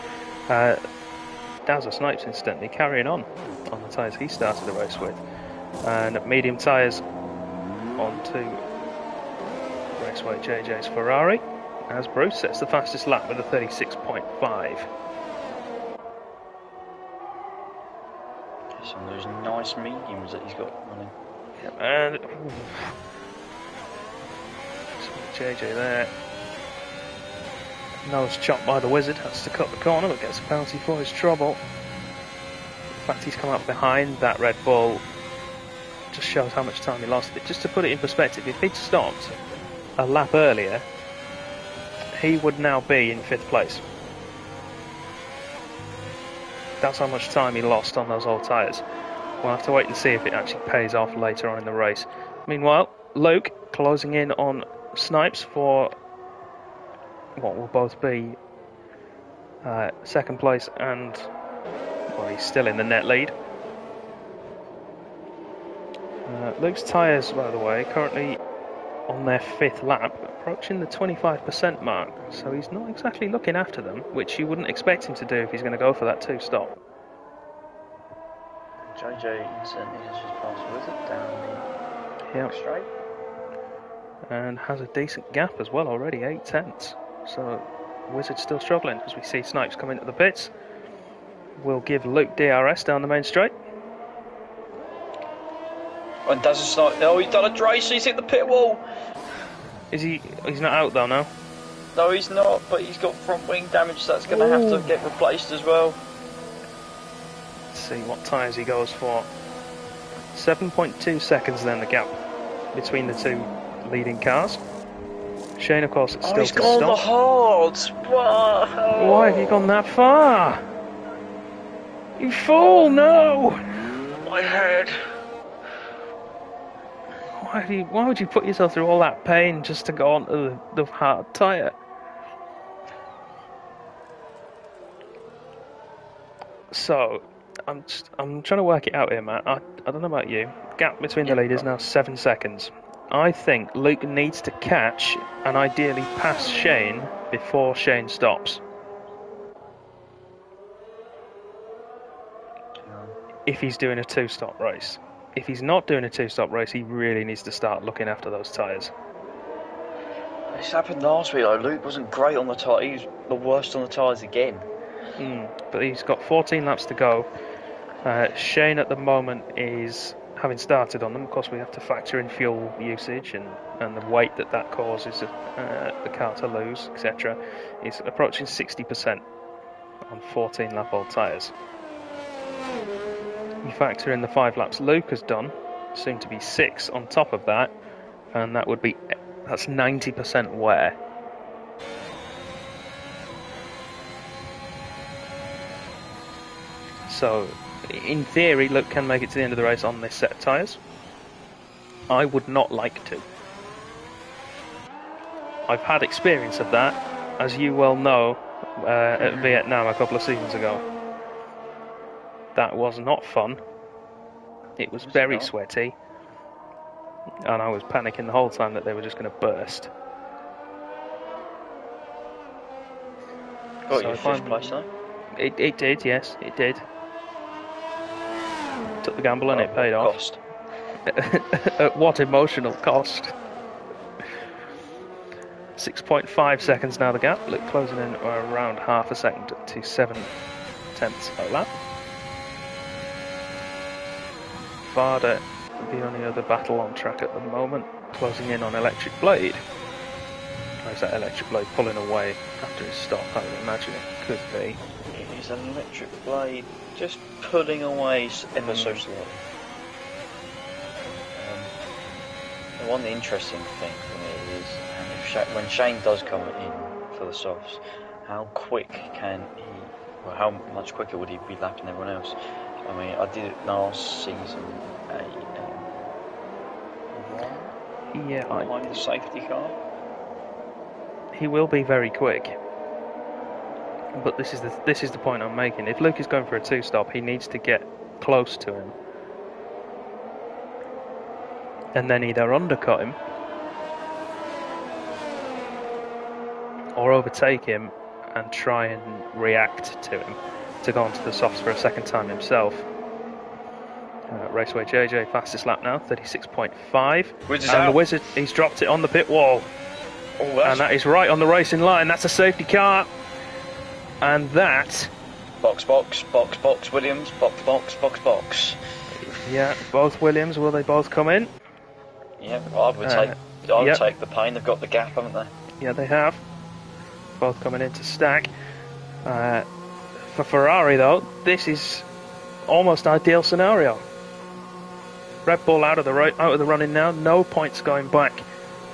Dazza Snipes instantly carrying on the tyres he started the race with. And medium tyres onto Raceway JJ's Ferrari, as Bruce sets the fastest lap with a 36.5. Some of those nice mediums that he's got running. Yep, and JJ there. Nose chopped by the Wizard, has to cut the corner but gets a penalty for his trouble. The fact he's come up behind that Red Bull just shows how much time he lost. Just to put it in perspective, if he'd stopped a lap earlier, he would now be in 5th place. That's how much time he lost on those old tyres. We'll have to wait and see if it actually pays off later on in the race. Meanwhile, Luke closing in on Snipes for what will both be 2nd place and, well, he's still in the net lead. Luke's tyres, by the way, currently on their 5th lap, approaching the 25% mark, so he's not exactly looking after them, which you wouldn't expect him to do if he's going to go for that 2-stop. JJ instantly has just passed Wizard down the straight. And has a decent gap as well already, 8/10. So Wizard's still struggling as we see Snipes come into the pits. We'll give Luke DRS down the main straight. And doesn't start. Oh, he's done a race. He's hit the pit wall. Is he? He's not out though, no? No, he's not. But he's got front wing damage, so that's going to have to get replaced as well. Let's see what tyres he goes for. 7.2 seconds then the gap between the two leading cars. Shane, of course, it's still he's to gone stop. the hards. Whoa. Why have you gone that far? You fool! No. My head. Why would you put yourself through all that pain just to go onto the hard tyre? So, I'm trying to work it out here, Matt. I don't know about you. Gap between the leaders now 7 seconds. I think Luke needs to catch and ideally pass Shane before Shane stops. If he's doing a 2-stop race. If he's not doing a 2-stop race, he really needs to start looking after those tyres. This happened last week though. Luke wasn't great on the tyre. He was the worst on the tyres again. But he's got 14 laps to go. Shane at the moment is having started on them. Of course, we have to factor in fuel usage and the weight that causes the car to lose, etc. He's approaching 60% on 14 lap old tyres. You factor in the 5 laps Luke has done, soon to be 6 on top of that, and that's 90% wear. So, in theory, Luke can make it to the end of the race on this set of tyres. I would not like to. I've had experience of that, as you well know, at Vietnam a couple of seasons ago. That was not fun. It was very sweaty, and I was panicking the whole time that they were just going to burst. Got you 5th place though? It did, yes, it did. Took the gamble and it paid off. Cost. At what emotional cost? 6.5 seconds now the gap. Luke closing in around half a second to 7/10 a lap. Varda, the only other battle on track at the moment, closing in on Electric Blade. Or is that Electric Blade pulling away after his stop? I would imagine it could be. It is an Electric Blade just pulling away ever so slowly. The one interesting thing for me is, when Shane does come in for the softs, how quick can he? Well, how much quicker would he be lapping everyone else? I mean, I did it last season. Yeah, Behind the safety car. he will be very quick. But this is the point I'm making. If Luke is going for a two-stop, he needs to get close to him, and then either undercut him or overtake him and try and react to him to go onto the softs for a second time himself. Raceway JJ fastest lap now, 36.5. Wizard's and out. The Wizard, he's dropped it on the pit wall. Oh, And that is right on the racing line. That's a safety car. And that... Box, Williams, box. Yeah, both Williams, will they both come in? Yeah, I would take the pain. They've got the gap, haven't they? Yeah, they have. Both coming in to stack. For Ferrari, though, this is almost ideal scenario. Red Bull out of the running now. No points going back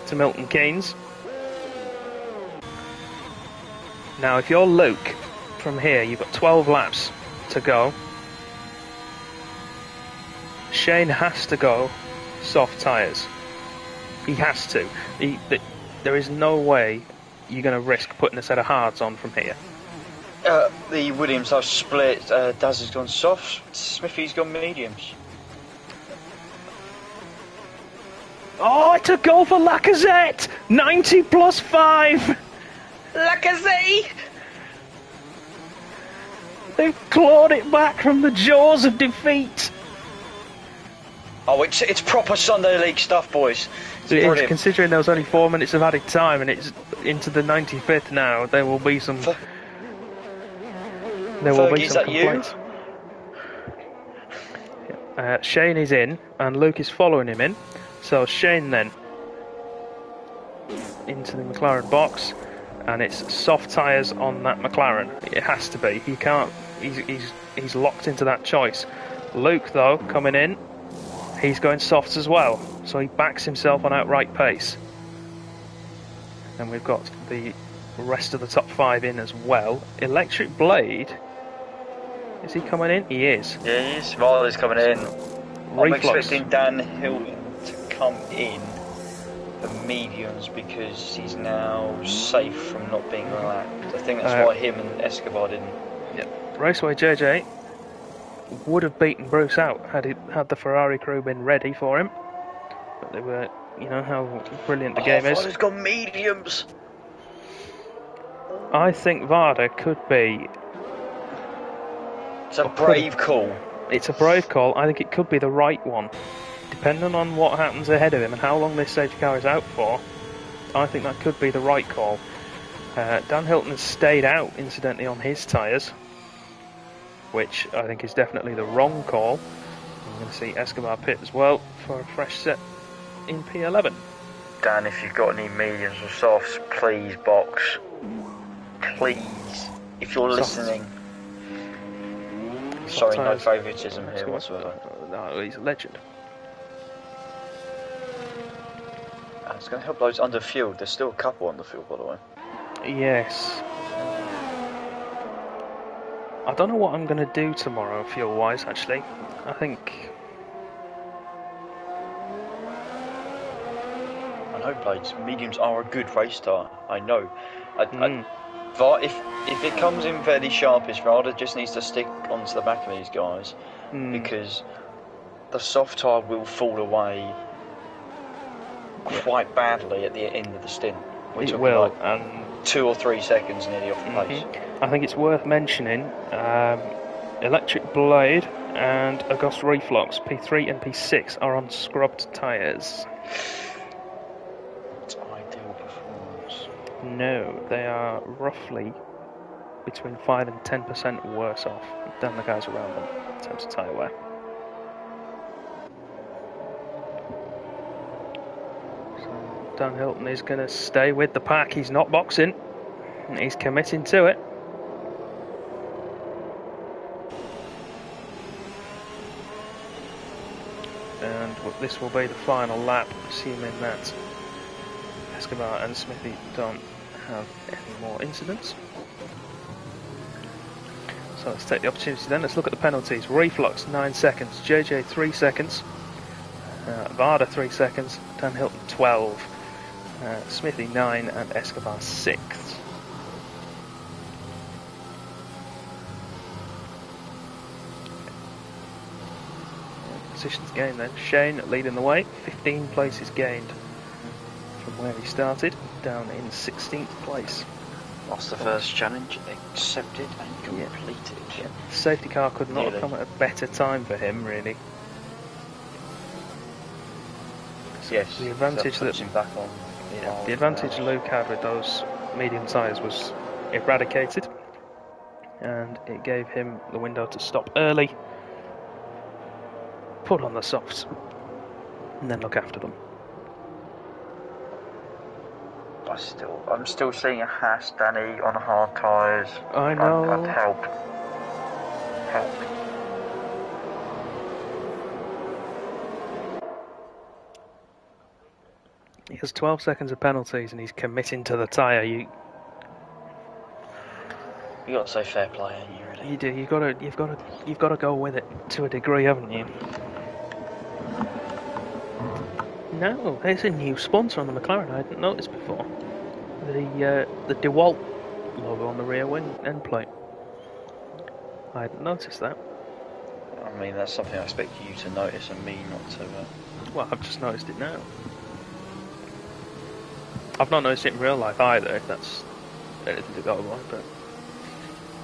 to Milton Keynes. Now, if you're Luke, from here, you've got 12 laps to go. Shane has to go soft tyres. He has to. There is no way you're going to risk putting a set of hards on from here. The Williams have split. Daz has gone soft. Smithy's gone mediums. Oh, it's a goal for Lacazette! 90 plus 5! Lacazette! They've clawed it back from the jaws of defeat. Oh, it's proper Sunday League stuff, boys. It is, considering there was only 4 minutes of added time and it's into the 95th now. There will be some. There will be some complaints. Shane is in, and Luke is following him in. So Shane then into the McLaren box, and it's soft tyres on that McLaren. It has to be. He can't. He's locked into that choice. Luke though coming in, he's going softs as well. So he backs himself on outright pace. And we've got the rest of the top 5 in as well. Electric Blade. Is he coming in? He is. Yeah, he is. Riley's coming in. I'm Reflux. expecting Dan Hilton to come in for mediums because he's now safe from not being lapped. I think that's why him and Escobar didn't. Yeah. Raceway JJ would have beaten Bruce out had the Ferrari crew been ready for him. But they were, you know how brilliant the game is. Varda's got mediums. I think Varda could be. It's a brave call. It's a brave call. I think it could be the right one. Depending on what happens ahead of him and how long this safety car is out for, I think that could be the right call. Dan Hilton has stayed out, incidentally, on his tyres, which I think is definitely the wrong call. I'm going to see Escobar pit as well for a fresh set in P11. Dan, if you've got any mediums or softs, please box. Please, if you're listening. Sorry, no favouritism here whatsoever. No, he's a legend. It's going to help those under field. There's still a couple on the field, by the way. Yes. I don't know what I'm going to do tomorrow, fuel-wise, actually. I think... I know, Blades. Mediums are a good race tyre. I know. If it comes in fairly sharpish, Varda just needs to stick onto the back of these guys because the soft tyre will fall away quite badly at the end of the stint. Which it will. Like 2 or 3 seconds nearly off the pace. I think it's worth mentioning Electric Blade and August Reflux P3 and P6 are on scrubbed tyres. It's ideal performance. No, they are roughly between 5 and 10% worse off than the guys around them in terms of tyre wear. So Dan Hilton is going to stay with the pack. He's not boxing. He's committing to it. And this will be the final lap, assuming that Escobar and Smithy don't have any more incidents. So let's take the opportunity then. Let's look at the penalties. Reflux 9 seconds, JJ 3 seconds, Varda 3 seconds, Dan Hilton 12, Smithy 9 and Escobar 6. Positions gained then. Shane leading the way, 15 places gained from where he started, down in 16th place. Lost the first challenge, accepted and completed. Yeah. The safety car could not have come at a better time for him, really. Yes, the advantage that back on. The advantage Luke had with those medium tyres was eradicated, and it gave him the window to stop early, put on the softs, and then look after them. I'm still seeing a Haas, Danny, on hard tyres. I know. I'd help. He has 12 seconds of penalties, and he's committing to the tyre. You got to say fair play, ain't you? Really? You do. You've got to go with it to a degree, haven't you? No, there's a new sponsor on the McLaren I hadn't noticed before. The DeWalt logo on the rear wing end plate. I hadn't noticed that. I mean, that's something I expect you to notice and me not to. Well, I've just noticed it now. I've not noticed it in real life either, if that's anything to go by, but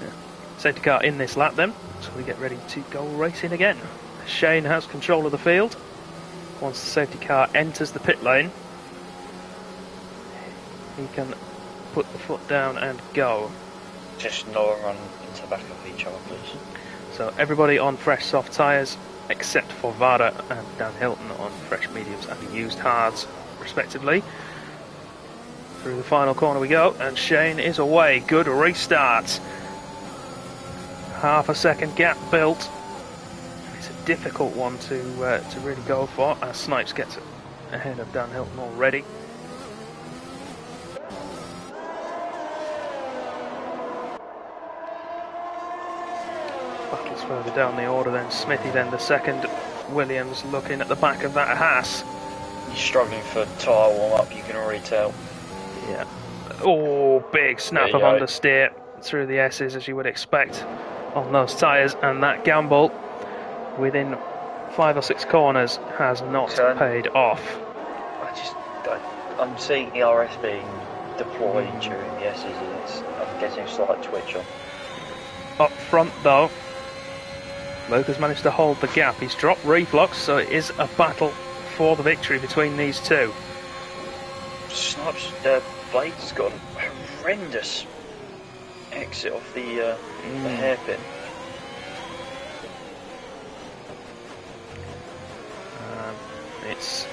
yeah. Safety car in this lap then, so we get ready to go racing again. Shane has control of the field. Once the safety car enters the pit lane, he can put the foot down and go. Just not run into the back of each other, please. So everybody on fresh soft tyres, except for Varda and Dan Hilton on fresh mediums and used hards, respectively. Through the final corner we go, and Shane is away. Good restart. Half a second gap built. It's a difficult one to really go for, as Snipes gets ahead of Dan Hilton already. Battles further down the order then. Smithy then the second. Williams looking at the back of that Haas. He's struggling for tyre warm up, you can already tell. Yeah. Oh, big snap of understeer through the S's, as you would expect on those tyres, and that gamble within 5 or 6 corners has not paid off. I'm seeing the RS being deployed during the S's, and I'm getting a slight twitch on. Up front though, Luke has managed to hold the gap. He's dropped Reflux, so it is a battle for the victory between these two. Snipes' blade's got a horrendous exit off the hairpin. It's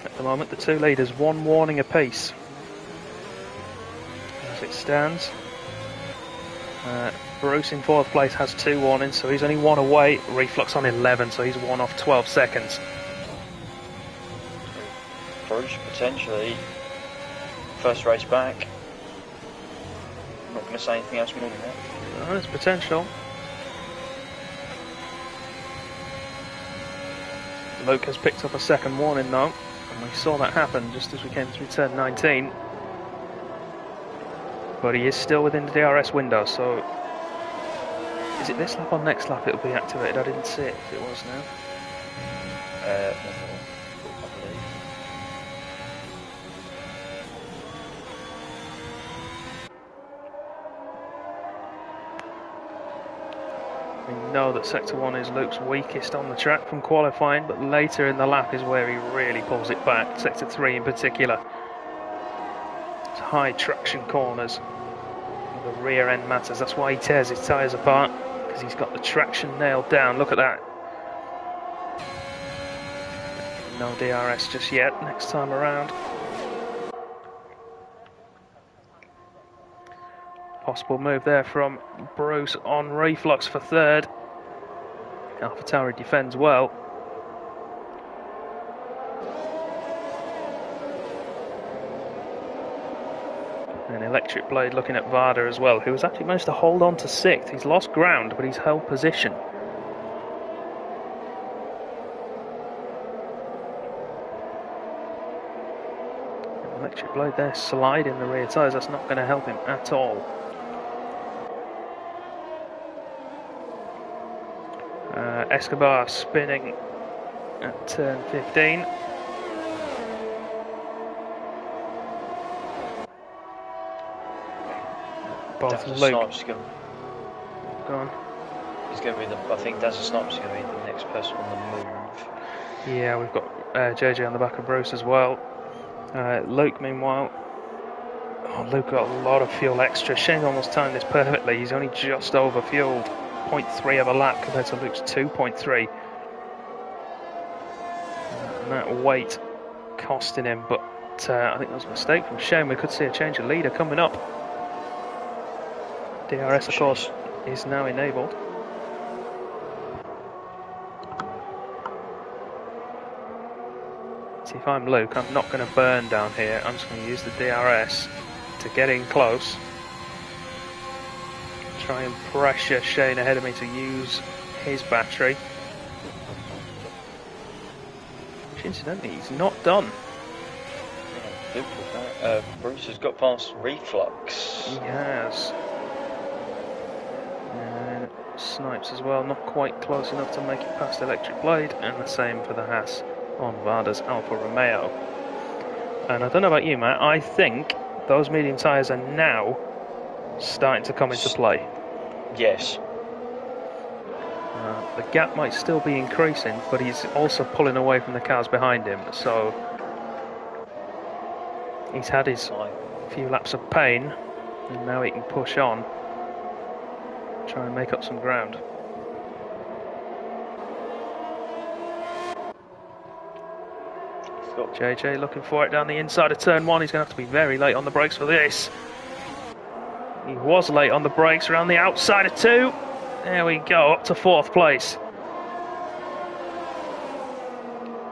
at the moment the two leaders, one warning apiece as it stands. Bruce in 4th place has 2 warnings, so he's only 1 away. Reflux on 11, so he's 1 off 12 seconds. Bruce potentially first race back. I'm not going to say anything else more than that. No, there's potential. Luke has picked up a second warning though, and we saw that happen just as we came through turn 19. But he is still within the DRS window, so is it this lap or next lap it'll be activated? I didn't see it if it was now. I believe. We know that Sector 1 is Luke's weakest on the track from qualifying, but later in the lap is where he really pulls it back, Sector 3 in particular. It's high traction corners. The rear end matters, that's why he tears his tyres apart, because he's got the traction nailed down. Look at that. No DRS just yet, next time around. Possible move there from Bruce on Reflux for 3rd. AlphaTauri defends well. And Electric Blade looking at Varda as well, who has actually managed to hold on to 6th. He's lost ground, but he's held position. And Electric Blade there sliding the rear tyres. That's not going to help him at all. Escobar spinning at turn 15. Both Luke. Go on. He's going to be the. I think Dazzle Snipe's going to be the next person on the move. Yeah, we've got JJ on the back of Bruce as well. Luke, meanwhile. Oh, Luke got a lot of fuel extra. Shane almost timed this perfectly. He's only just over fueled. 0.3 of a lap compared to Luke's 2.3. And that weight costing him, but I think that was a mistake from Shane. We could see a change of leader coming up. DRS, of course, is now enabled. See, if I'm Luke, I'm not going to burn down here. I'm just going to use the DRS to get in close. Try and pressure Shane ahead of me to use his battery. Which incidentally, he's not done. Bruce has got past Reflux. He has. And Snipes as well, not quite close enough to make it past Electric Blade, and the same for the Haas on Varda's Alfa Romeo. And I don't know about you, Matt, I think those medium tyres are now starting to come into play. Yes. The gap might still be increasing, but he's also pulling away from the cars behind him, so he's had his few laps of pain, and now he can push on, try and make up some ground. JJ looking for it down the inside of turn 1. He's going to have to be very late on the brakes for this. He was late on the brakes around the outside of 2. There we go, up to 4th place.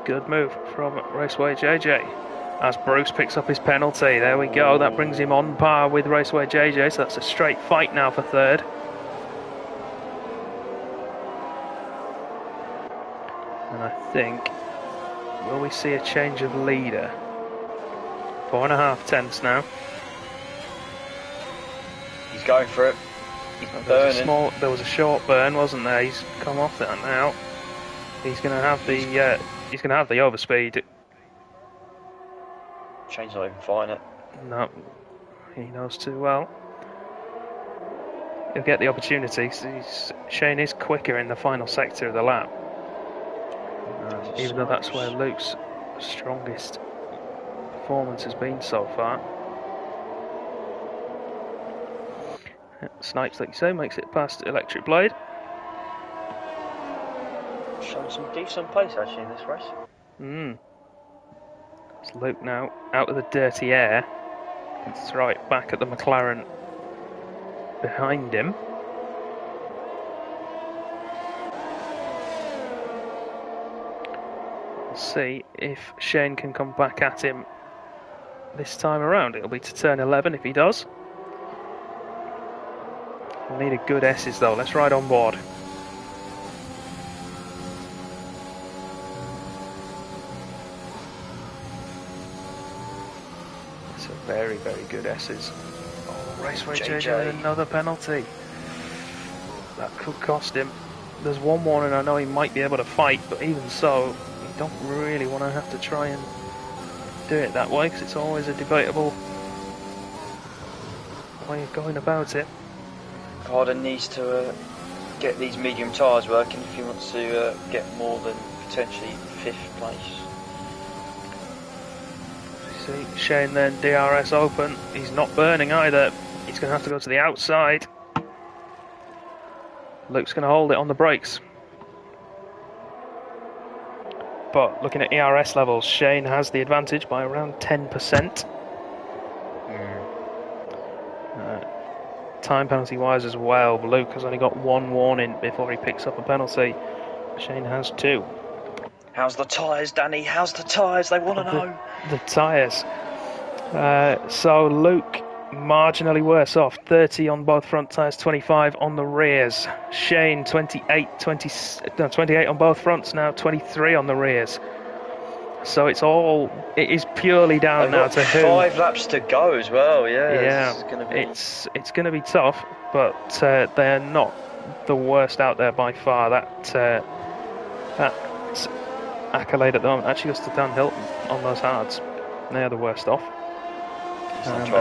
Good move from Raceway JJ. As Bruce picks up his penalty, there we go. That brings him on par with Raceway JJ, so that's a straight fight now for 3rd. And I think, will we see a change of leader? 4.5 tenths now. He's going for it. He's burning. There was a short burn, wasn't there? He's come off that now. He's going to have the overspeed. Shane's not even fighting it. No, he knows too well. He'll get the opportunity. Shane is quicker in the final sector of the lap. Even though that's where Luke's strongest performance has been so far. Snipes, like you say, makes it past Electric Blade. Showing some decent pace actually in this race. It's Luke now out of the dirty air. Can throw it back at the McLaren behind him. We'll see if Shane can come back at him this time around. It'll be to turn 11 if he does. We'll need a good S's though. Let's ride on board. It's a very, very good S's. Oh, Raceway JJ with another penalty. That could cost him. There's one warning, I know he might be able to fight, but even so, you don't really want to have to try and do it that way, because it's always a debatable way of going about it. Harden needs to get these medium tyres working if he wants to get more than potentially 5th place. See, Shane then, DRS open. He's not burning either. He's going to have to go to the outside. Luke's going to hold it on the brakes. But looking at ERS levels, Shane has the advantage by around 10%. Time penalty wise as well, Luke has only got 1 warning before he picks up a penalty. Shane has 2. How's the tyres, Danny? How's the tyres? They want to know. The tyres. So Luke marginally worse off. 30 on both front tyres, 25 on the rears. Shane 28 on both fronts now, 23 on the rears. So it is purely down now to who. 5 laps to go as well. Yeah, It's it's going to be tough, but they're not the worst out there by far. That accolade at the moment actually goes to Dan Hilton on those hards. They're the worst off. And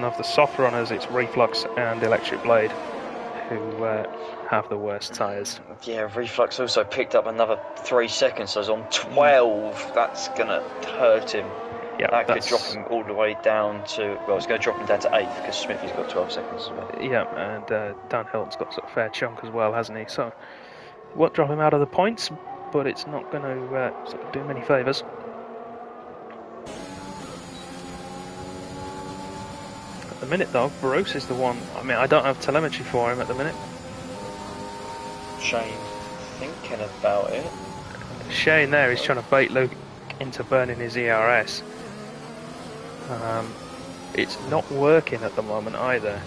of the soft runners, it's Reflux and Electric Blade who have the worst tyres. Yeah, Reflux also picked up another 3 seconds, so he's on 12. That's going to hurt him. Yeah, that could drop him all the way down to... Well, it's going to drop him down to 8th because Smithy's got 12 seconds as well. Yeah, and Dan Hilton's got a fair chunk as well, hasn't he? So, won't drop him out of the points, but it's not going to do him any favours. At the minute, though, Bruce is the one... I mean, I don't have telemetry for him at the minute. Shane thinking about it. Shane there is trying to bait Luke into burning his ERS. It's not working at the moment either.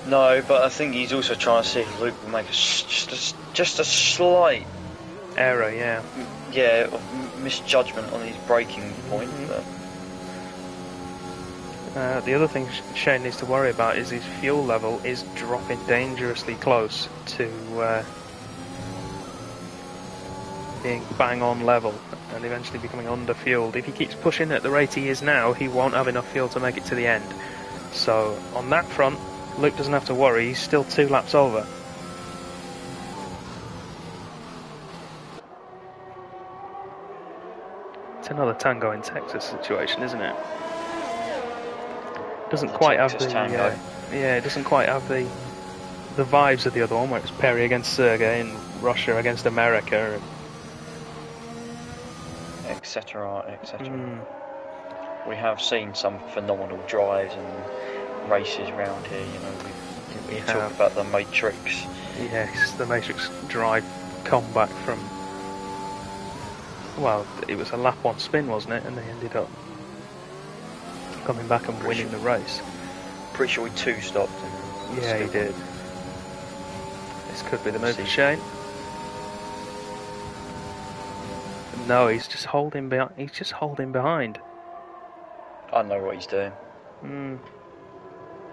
No, but I think he's also trying to see if Luke will make just a slight error, yeah. Yeah, misjudgment on his braking point. But the other thing Shane needs to worry about is his fuel level is dropping dangerously close to being bang on level and eventually becoming under-fueled. If he keeps pushing at the rate he is now, he won't have enough fuel to make it to the end. So on that front, Luke doesn't have to worry, he's still 2 laps over. It's another Tango in Texas situation, isn't it? Doesn't quite have the it doesn't quite have the vibes of the other one where it's Perry against Sergey and Russia against America and etc. We have seen some phenomenal drives and races around here. You know, we talk about the Matrix. Yes, the Matrix drive comeback from. Well, it was a lap 1 spin, wasn't it? And they ended up coming back and winning the race. Pretty sure he 2-stopped. Yeah, he did. This could be the move for Shane. No, he's just holding behind. He's just holding behind. I know what he's doing.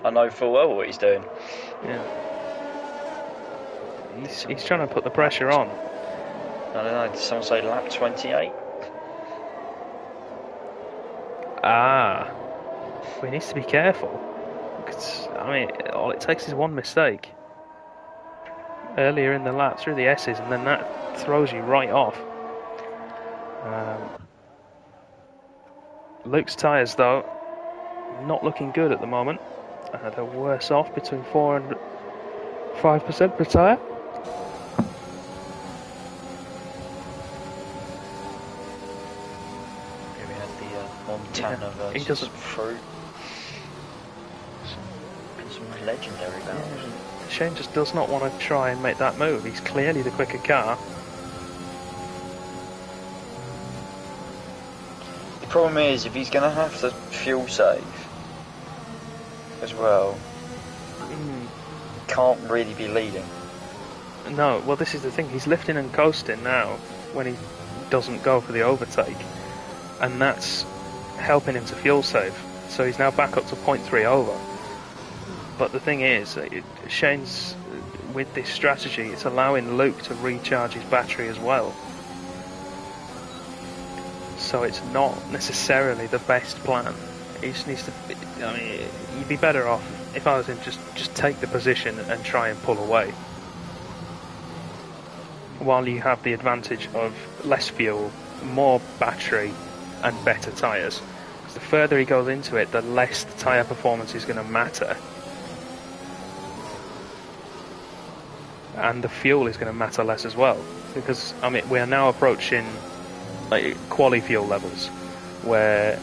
I know full well what he's doing. Yeah. He's trying to put the pressure on. I don't know. Did someone say lap 28? Well, he needs to be careful. Because, I mean, all it takes is one mistake earlier in the lap through the S's, and then that throws you right off. Luke's tyres, though, not looking good at the moment. They're worse off, between 4 and 5% per tyre. Here we had the Montana versus Fruit. Some legendary battles. Shane just does not want to try and make that move. He's clearly the quicker car. The problem is, if he's going to have to fuel save as well, can't really be leading. No, well, this is the thing. He's lifting and coasting now when he doesn't go for the overtake, and that's helping him to fuel save. So he's now back up to 0.3 over. But the thing is, Shane's with this strategy, it's allowing Luke to recharge his battery as well. So it's not necessarily the best plan. He just needs to. I mean, you'd be better off if I was him. Just take the position and try and pull away, while you have the advantage of less fuel, more battery, and better tyres. Because the further he goes into it, the less the tyre performance is going to matter, and the fuel is going to matter less as well. Because I mean, we are now approaching quali fuel levels, where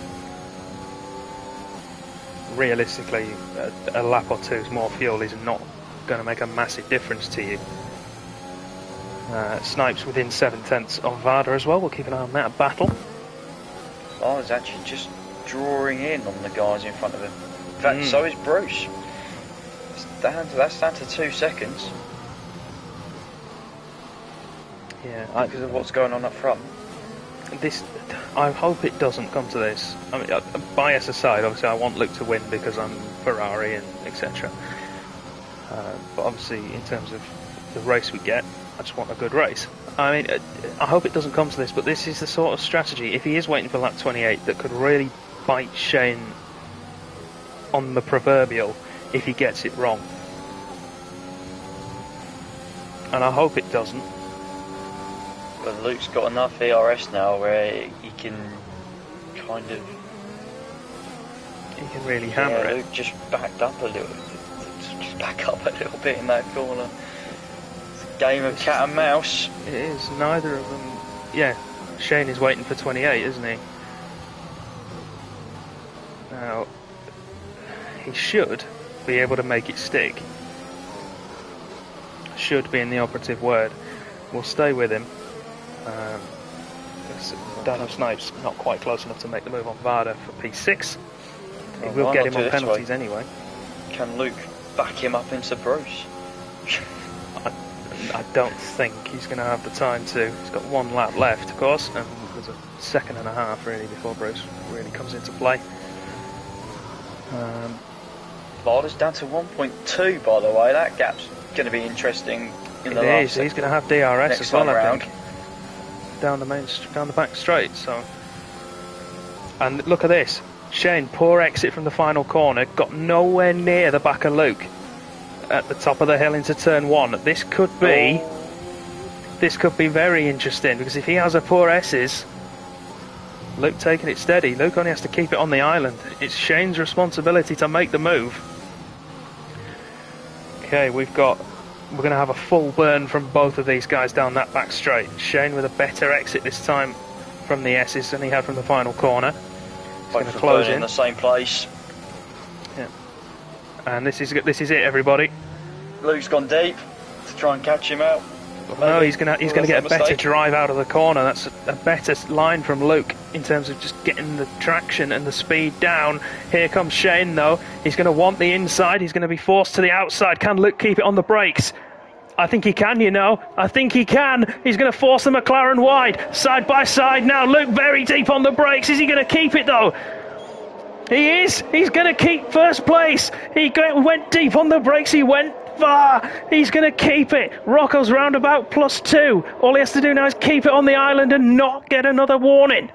realistically a lap or two's more fuel is not going to make a massive difference to you. Snipes within 7/10 of Varda as well. We'll keep an eye on that battle. is actually just drawing in on the guys in front of him. In fact, so is Bruce. That's down to 2 seconds. Yeah, because of what's going on up front. I hope it doesn't come to this. I mean, bias aside, obviously I want Luke to win because I'm Ferrari and etc. But obviously, in terms of the race we get, I just want a good race. I mean, I hope it doesn't come to this, but this is the sort of strategy, if he is waiting for lap 28, that could really bite Shane on the proverbial if he gets it wrong. And I hope it doesn't. But Luke's got enough ERS now where he can kind of... He can really hammer it. Luke just backed up a little bit in that corner. It's a game of cat and mouse. It is. Neither of them... Yeah, Shane is waiting for 28, isn't he? Now, he should be able to make it stick. Should being the operative word. We'll stay with him. Dano Snipes not quite close enough to make the move on Varda for P6. He will get him on penalties anyway. Can Luke back him up into Bruce? I don't think he's going to have the time to. He's got 1 lap left, of course, and there's a second and a half really before Bruce really comes into play. Varda's down to 1.2, by the way. That gap's going to be interesting in the last sector. He's going to have DRS as well, I think. Down the back straight. So, and look at this, Shane, poor exit from the final corner, got nowhere near the back of Luke at the top of the hill into turn 1. This could be very interesting, because if he has a poor S's, Luke taking it steady. Luke only has to keep it on the island. It's Shane's responsibility to make the move. Okay, we're going to have a full burn from both of these guys down that back straight. Shane with a better exit this time from the S's than he had from the final corner. He's going to close in the same place. Yeah. And this is it, everybody. Luke's gone deep to try and catch him out. No, he's going to get a better drive out of the corner. That's a better line from Luke in terms of just getting the traction and the speed down. Here comes Shane, though. He's going to want the inside. He's going to be forced to the outside. Can Luke keep it on the brakes? I think he can, you know. I think he can. He's going to force the McLaren wide. Side by side now. Luke very deep on the brakes. Is he going to keep it, though? He is. He's going to keep first place. He went deep on the brakes. He went far. He's going to keep it. Rocco's roundabout +2. All he has to do now is keep it on the island and not get another warning.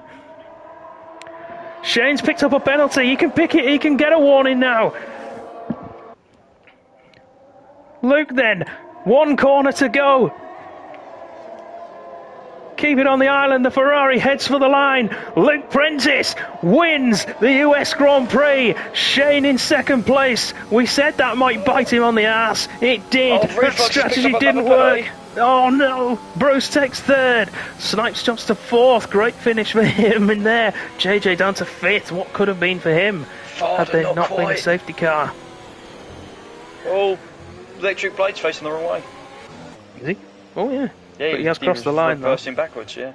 Shane's picked up a penalty. He can pick it. He can get a warning now. Luke then. 1 corner to go. Keep it on the island. The Ferrari heads for the line. Luke Prentice wins the US Grand Prix. Shane in second place. We said that might bite him on the ass. It did. That strategy didn't work. Oh no. Bruce takes third. Snipes jumps to fourth. Great finish for him in there. JJ down to fifth. What could have been for him had there not been a safety car? Oh, electric blade's facing the wrong way. Is he? Oh yeah. Yeah, but he has crossed the line, though. Backwards, yeah.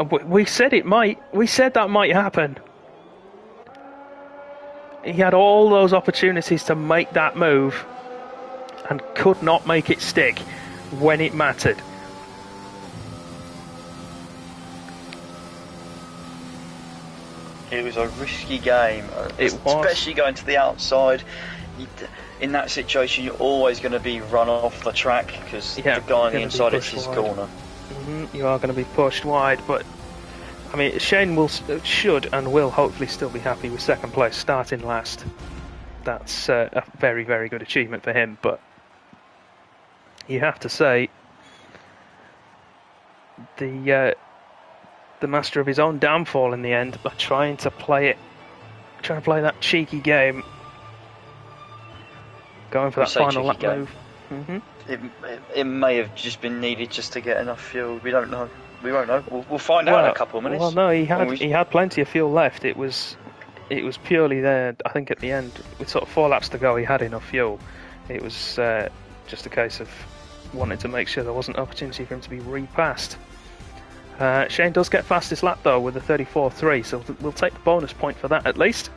We said it might. We said that might happen. He had all those opportunities to make that move and could not make it stick when it mattered. It was a risky game. Especially going to the outside. In that situation, you're always going to be run off the track because the guy on the inside is his corner. You are going to be pushed wide, but I mean, Shane should and will hopefully still be happy with second place, starting last. That's a very, very good achievement for him. But you have to say, the master of his own downfall in the end by trying to play that cheeky game. Going for that final lap move. It may have just been needed just to get enough fuel. We don't know. We won't know. We'll find out in a couple of minutes. Well, no, he had plenty of fuel left. It was purely there. I think at the end, with sort of 4 laps to go, he had enough fuel. It was just a case of wanting to make sure there wasn't an opportunity for him to be repassed. Shane does get fastest lap though with a 34.3, so we'll take the bonus point for that at least.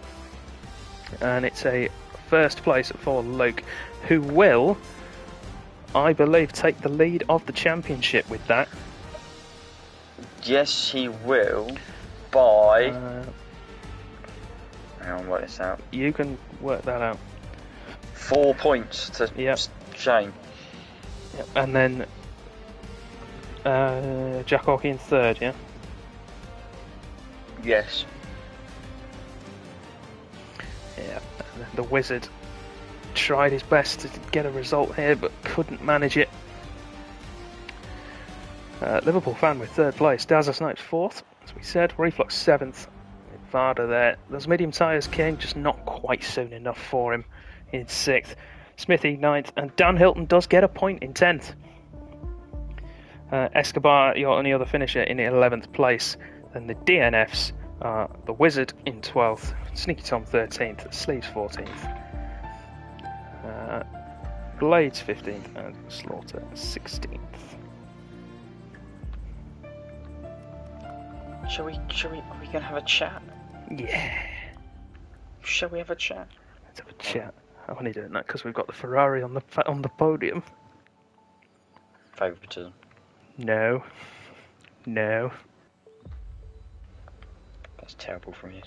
And it's a first place for Luke, who will, I believe, take the lead of the championship with that. Yes, he will. By... hang on, work this out. You can work that out. 4 points to Shane. Yep. And then Jack Hawkey in third, yeah? Yes. Yeah. And then the Wizard tried his best to get a result here, but couldn't manage it. Liverpool fan with third place. Dazza Snipes fourth, as we said. Reflux seventh. Varda there. Those medium tyres, King, just not quite soon enough for him in sixth. Smithy ninth, and Dan Hilton does get a point in 10th. Escobar, your only other finisher, in 11th place. And the DNFs are the Wizard in 12th, Sneaky Tom 13th, Sleeves 14th, Blades 15th, and Slaughter 16th. Are we gonna have a chat? Yeah. Shall we have a chat? Let's have a chat. I'm only doing that because we've got the Ferrari on the podium. Favouritism. No. That's terrible from you.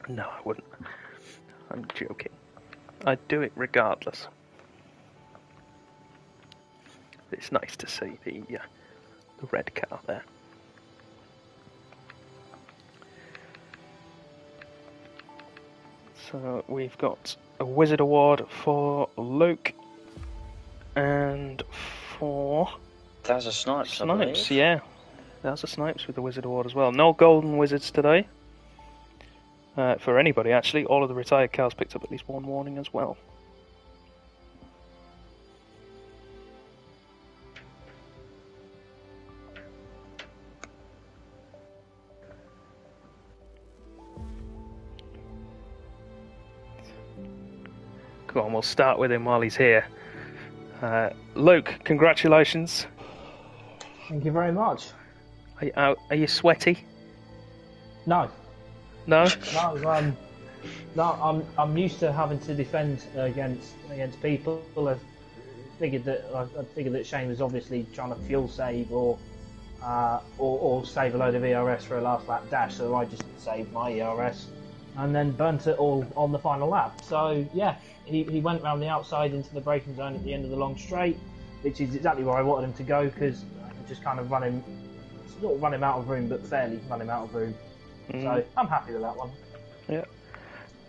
No, I wouldn't. I'm joking. I'd do it regardless. It's nice to see the red car there. So we've got a Wizard Award for Luke and for That's a Snipes. Snipes, yeah. That's a Snipes with the Wizard Award as well. No Golden Wizards today. For anybody, actually. All of the retired cars picked up at least one warning as well. Go on, we'll start with him while he's here. Luke, congratulations. Thank you very much. Are you sweaty? No. No? No, I'm used to having to defend against people. I figured that Shane was obviously trying to fuel save or save a load of ERS for a last lap dash, so I just saved my ERS and then burnt it all on the final lap. So yeah, he went round the outside into the braking zone at the end of the long straight, which is exactly where I wanted him to go, because I could just kind of run him out of room, but fairly run him out of room. So I'm happy with that one. Yeah.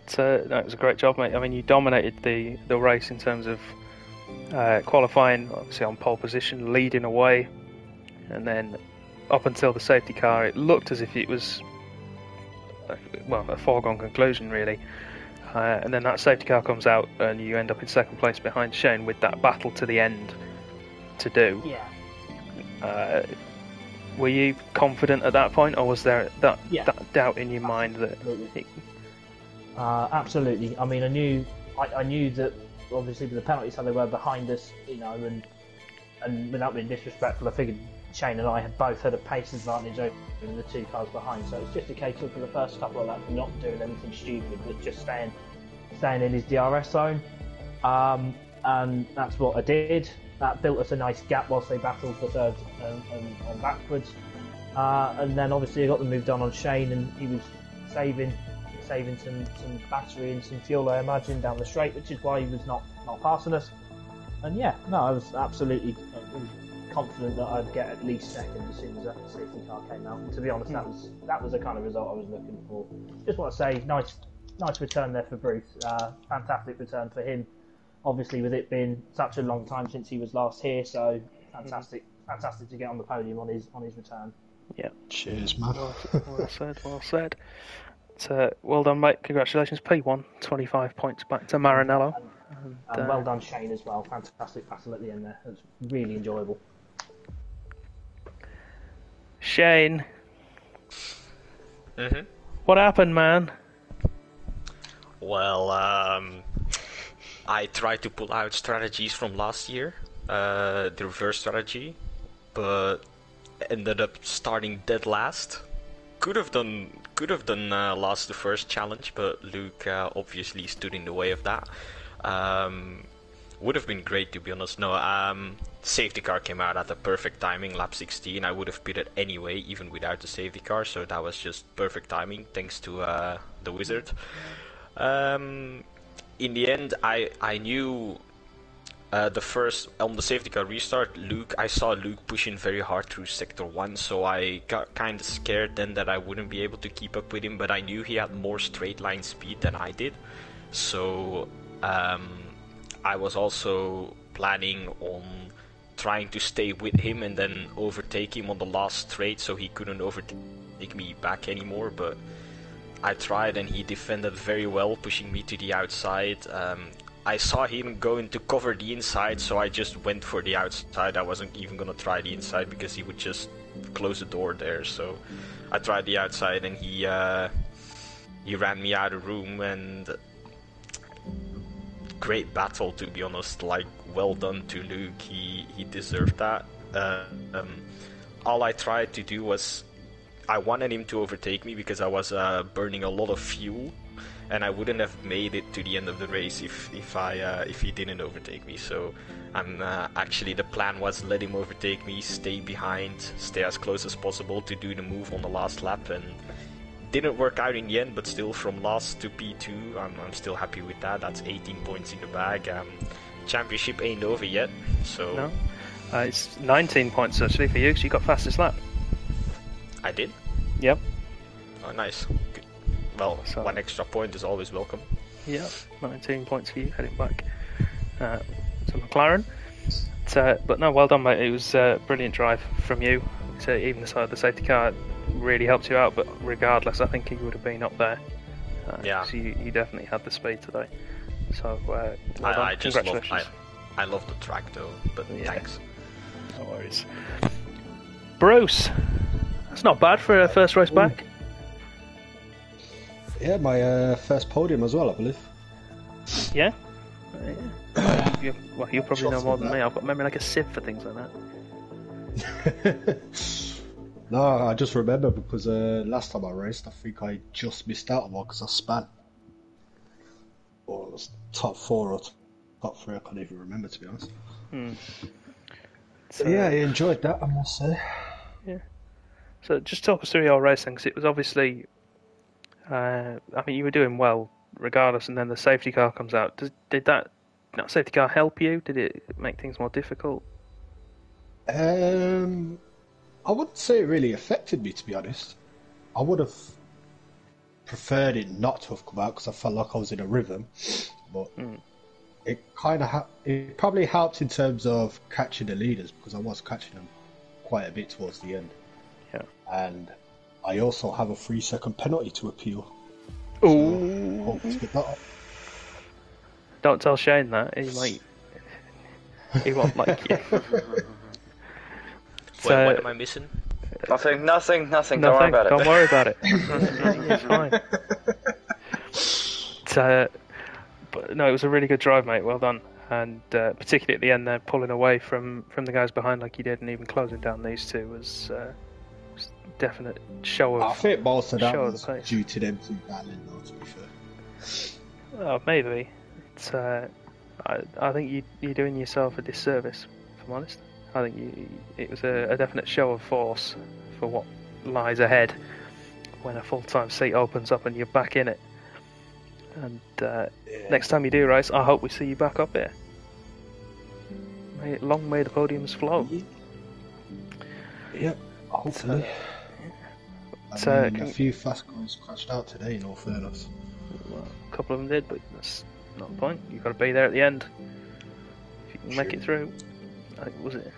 So that was a great job, mate. I mean, you dominated the race in terms of qualifying, obviously on pole position, leading away, and then up until the safety car, it looked as if it was a foregone conclusion, really. And then that safety car comes out, and you end up in second place behind Shane with that battle to the end to do. Yeah. Were you confident at that point, or was there that doubt in your mind that? Absolutely. I mean, I knew that obviously with the penalties how they were behind us, and without being disrespectful, I figured Shane and I had both had a pace advantage over the two cars behind. So it's just a case of, for the first couple of laps, not doing anything stupid, but just staying in his DRS zone. And that's what I did. That built us a nice gap whilst they battled for third and backwards. And then obviously I got them moved on Shane, and he was saving some battery and some fuel, I imagine, down the straight, which is why he was not passing us. And yeah, no, I was absolutely confident that I'd get at least second as soon as that safety car came out. And to be honest, that was the kind of result I was looking for. Just want to say, nice return there for Bruce. Fantastic return for him. Obviously, with it being such a long time since he was last here, so fantastic to get on the podium on his return. Yeah. Cheers, man. Well said. So, well done, mate. Congratulations. P1, 25 points back to Maranello. And well done, Shane, as well. Fantastic battle at the end there. It was really enjoyable. Shane. Mm-hmm. What happened, man? Well, I tried to pull out strategies from last year, the reverse strategy, but ended up starting dead last. Could have done last the first challenge, but Luke obviously stood in the way of that. Would have been great, to be honest. No, safety car came out at the perfect timing, lap 16. I would have pitted anyway, even without the safety car, so that was just perfect timing, thanks to the wizard. In the end, I knew the first, on the safety car restart, I saw Luke pushing very hard through sector 1, so I got kind of scared then that I wouldn't be able to keep up with him, but I knew he had more straight line speed than I did, so I was also planning on trying to stay with him and then overtake him on the last straight so he couldn't overtake me back anymore, but I tried and he defended very well, pushing me to the outside. I saw him going to cover the inside, so I just went for the outside. I wasn't even gonna try the inside because he would just close the door there, so I tried the outside and he ran me out of room, and great battle, to be honest. Like, well done to Luke, he deserved that. All I tried to do was, I wanted him to overtake me because I was burning a lot of fuel, and I wouldn't have made it to the end of the race if he didn't overtake me. So actually the plan was let him overtake me, stay behind, stay as close as possible to do the move on the last lap, and didn't work out in the end, but still from last to P2, I'm still happy with that. That's 18 points in the bag. Championship ain't over yet, so... No, it's 19 points actually for you, because you got fastest lap. I did? Yep. Oh, nice. Good. Well, So- one extra point is always welcome. Yep, 19 points for you, heading back to McLaren. But no, well done, mate. It was a brilliant drive from you. So even the safety car really helped you out, but regardless, I think you would have been up there. Yeah. So you definitely had the speed today. So well done. I just love Congratulations. I love the track though, but Yeah. thanks. No worries. Bruce, that's not bad for a first race back. Yeah, my first podium as well, I believe. Yeah. You probably know more than me. I've got memory like a sieve for things like that. No, I just remember because last time I raced, I think I just missed out on one because I span. Or it was top 4 or top 3, I can't even remember, to be honest. So, Yeah, I enjoyed that, I must say. Yeah. So just talk us through your racing, because it was obviously, I mean, you were doing well regardless, and then the safety car comes out. Did that safety car help you? Did it make things more difficult? I wouldn't say it really affected me, to be honest. I would have preferred it not to have come out because I felt like I was in a rhythm, but it kind of it probably helped in terms of catching the leaders because I was catching them quite a bit towards the end. Yeah. And I also have a 3-second penalty to appeal. Ooh. Hope to get that up. Don't tell Shane that. He won't like you. Wait, what am I missing? Nothing. Don't worry about it. Don't worry about it. It's fine. But no, it was a really good drive, mate. Well done. And particularly at the end there, pulling away from the guys behind like you did, and even closing down these two was definite show of. I think most of that show of was the pace. due to them two battling, though, to be fair. Oh, maybe. It's, I think you're doing yourself a disservice, if I'm honest. I think it was a definite show of force for what lies ahead when a full-time seat opens up and you're back in it. And next time you do race, I hope we see you back up here. Long may the podiums flow. Yep, hopefully. So, I mean, a few fast guys crashed out today, in all fairness. Well, a couple of them did, but that's not the point. You've got to be there at the end. If you can make it through. I think, was it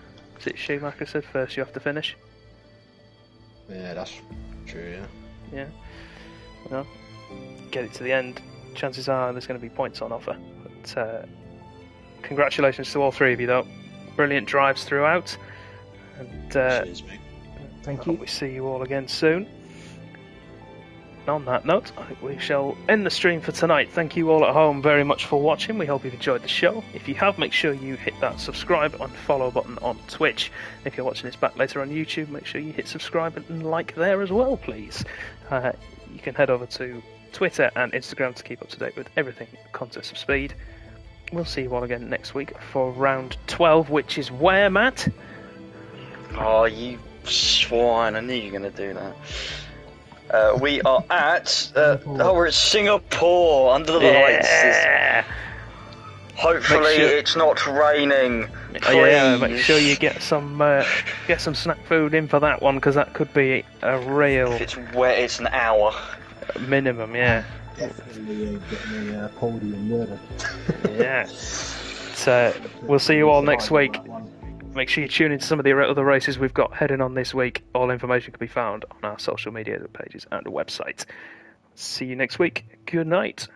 Schumacher said first you have to finish? Yeah, that's true, yeah. Yeah. Well, get it to the end. Chances are there's going to be points on offer. But congratulations to all three of you, though. Brilliant drives throughout. And Cheers, mate. Thank I hope you. we see you all again soon. on that note, I think we shall end the stream for tonight. Thank you all at home very much for watching. We hope you've enjoyed the show. If you have, make sure you hit that subscribe and follow button on Twitch. If you're watching this back later on YouTube, make sure you hit subscribe and like there as well, please. You can head over to Twitter and Instagram to keep up to date with everything Contest of Speed. We'll see you all again next week for round 12, which is where, Matt? Oh, you swine, I knew you were going to do that. We are at we're at Singapore under the lights. Hopefully it's not raining. Yeah, make sure you get some snack food in for that one, because that could be a real. If it's wet, it's an hour minimum. Yeah. Definitely getting a podium murder. Yeah. So we'll see you all next week. Make sure you tune into some of the other races we've got heading on this week. All information can be found on our social media pages and website. See you next week. Good night.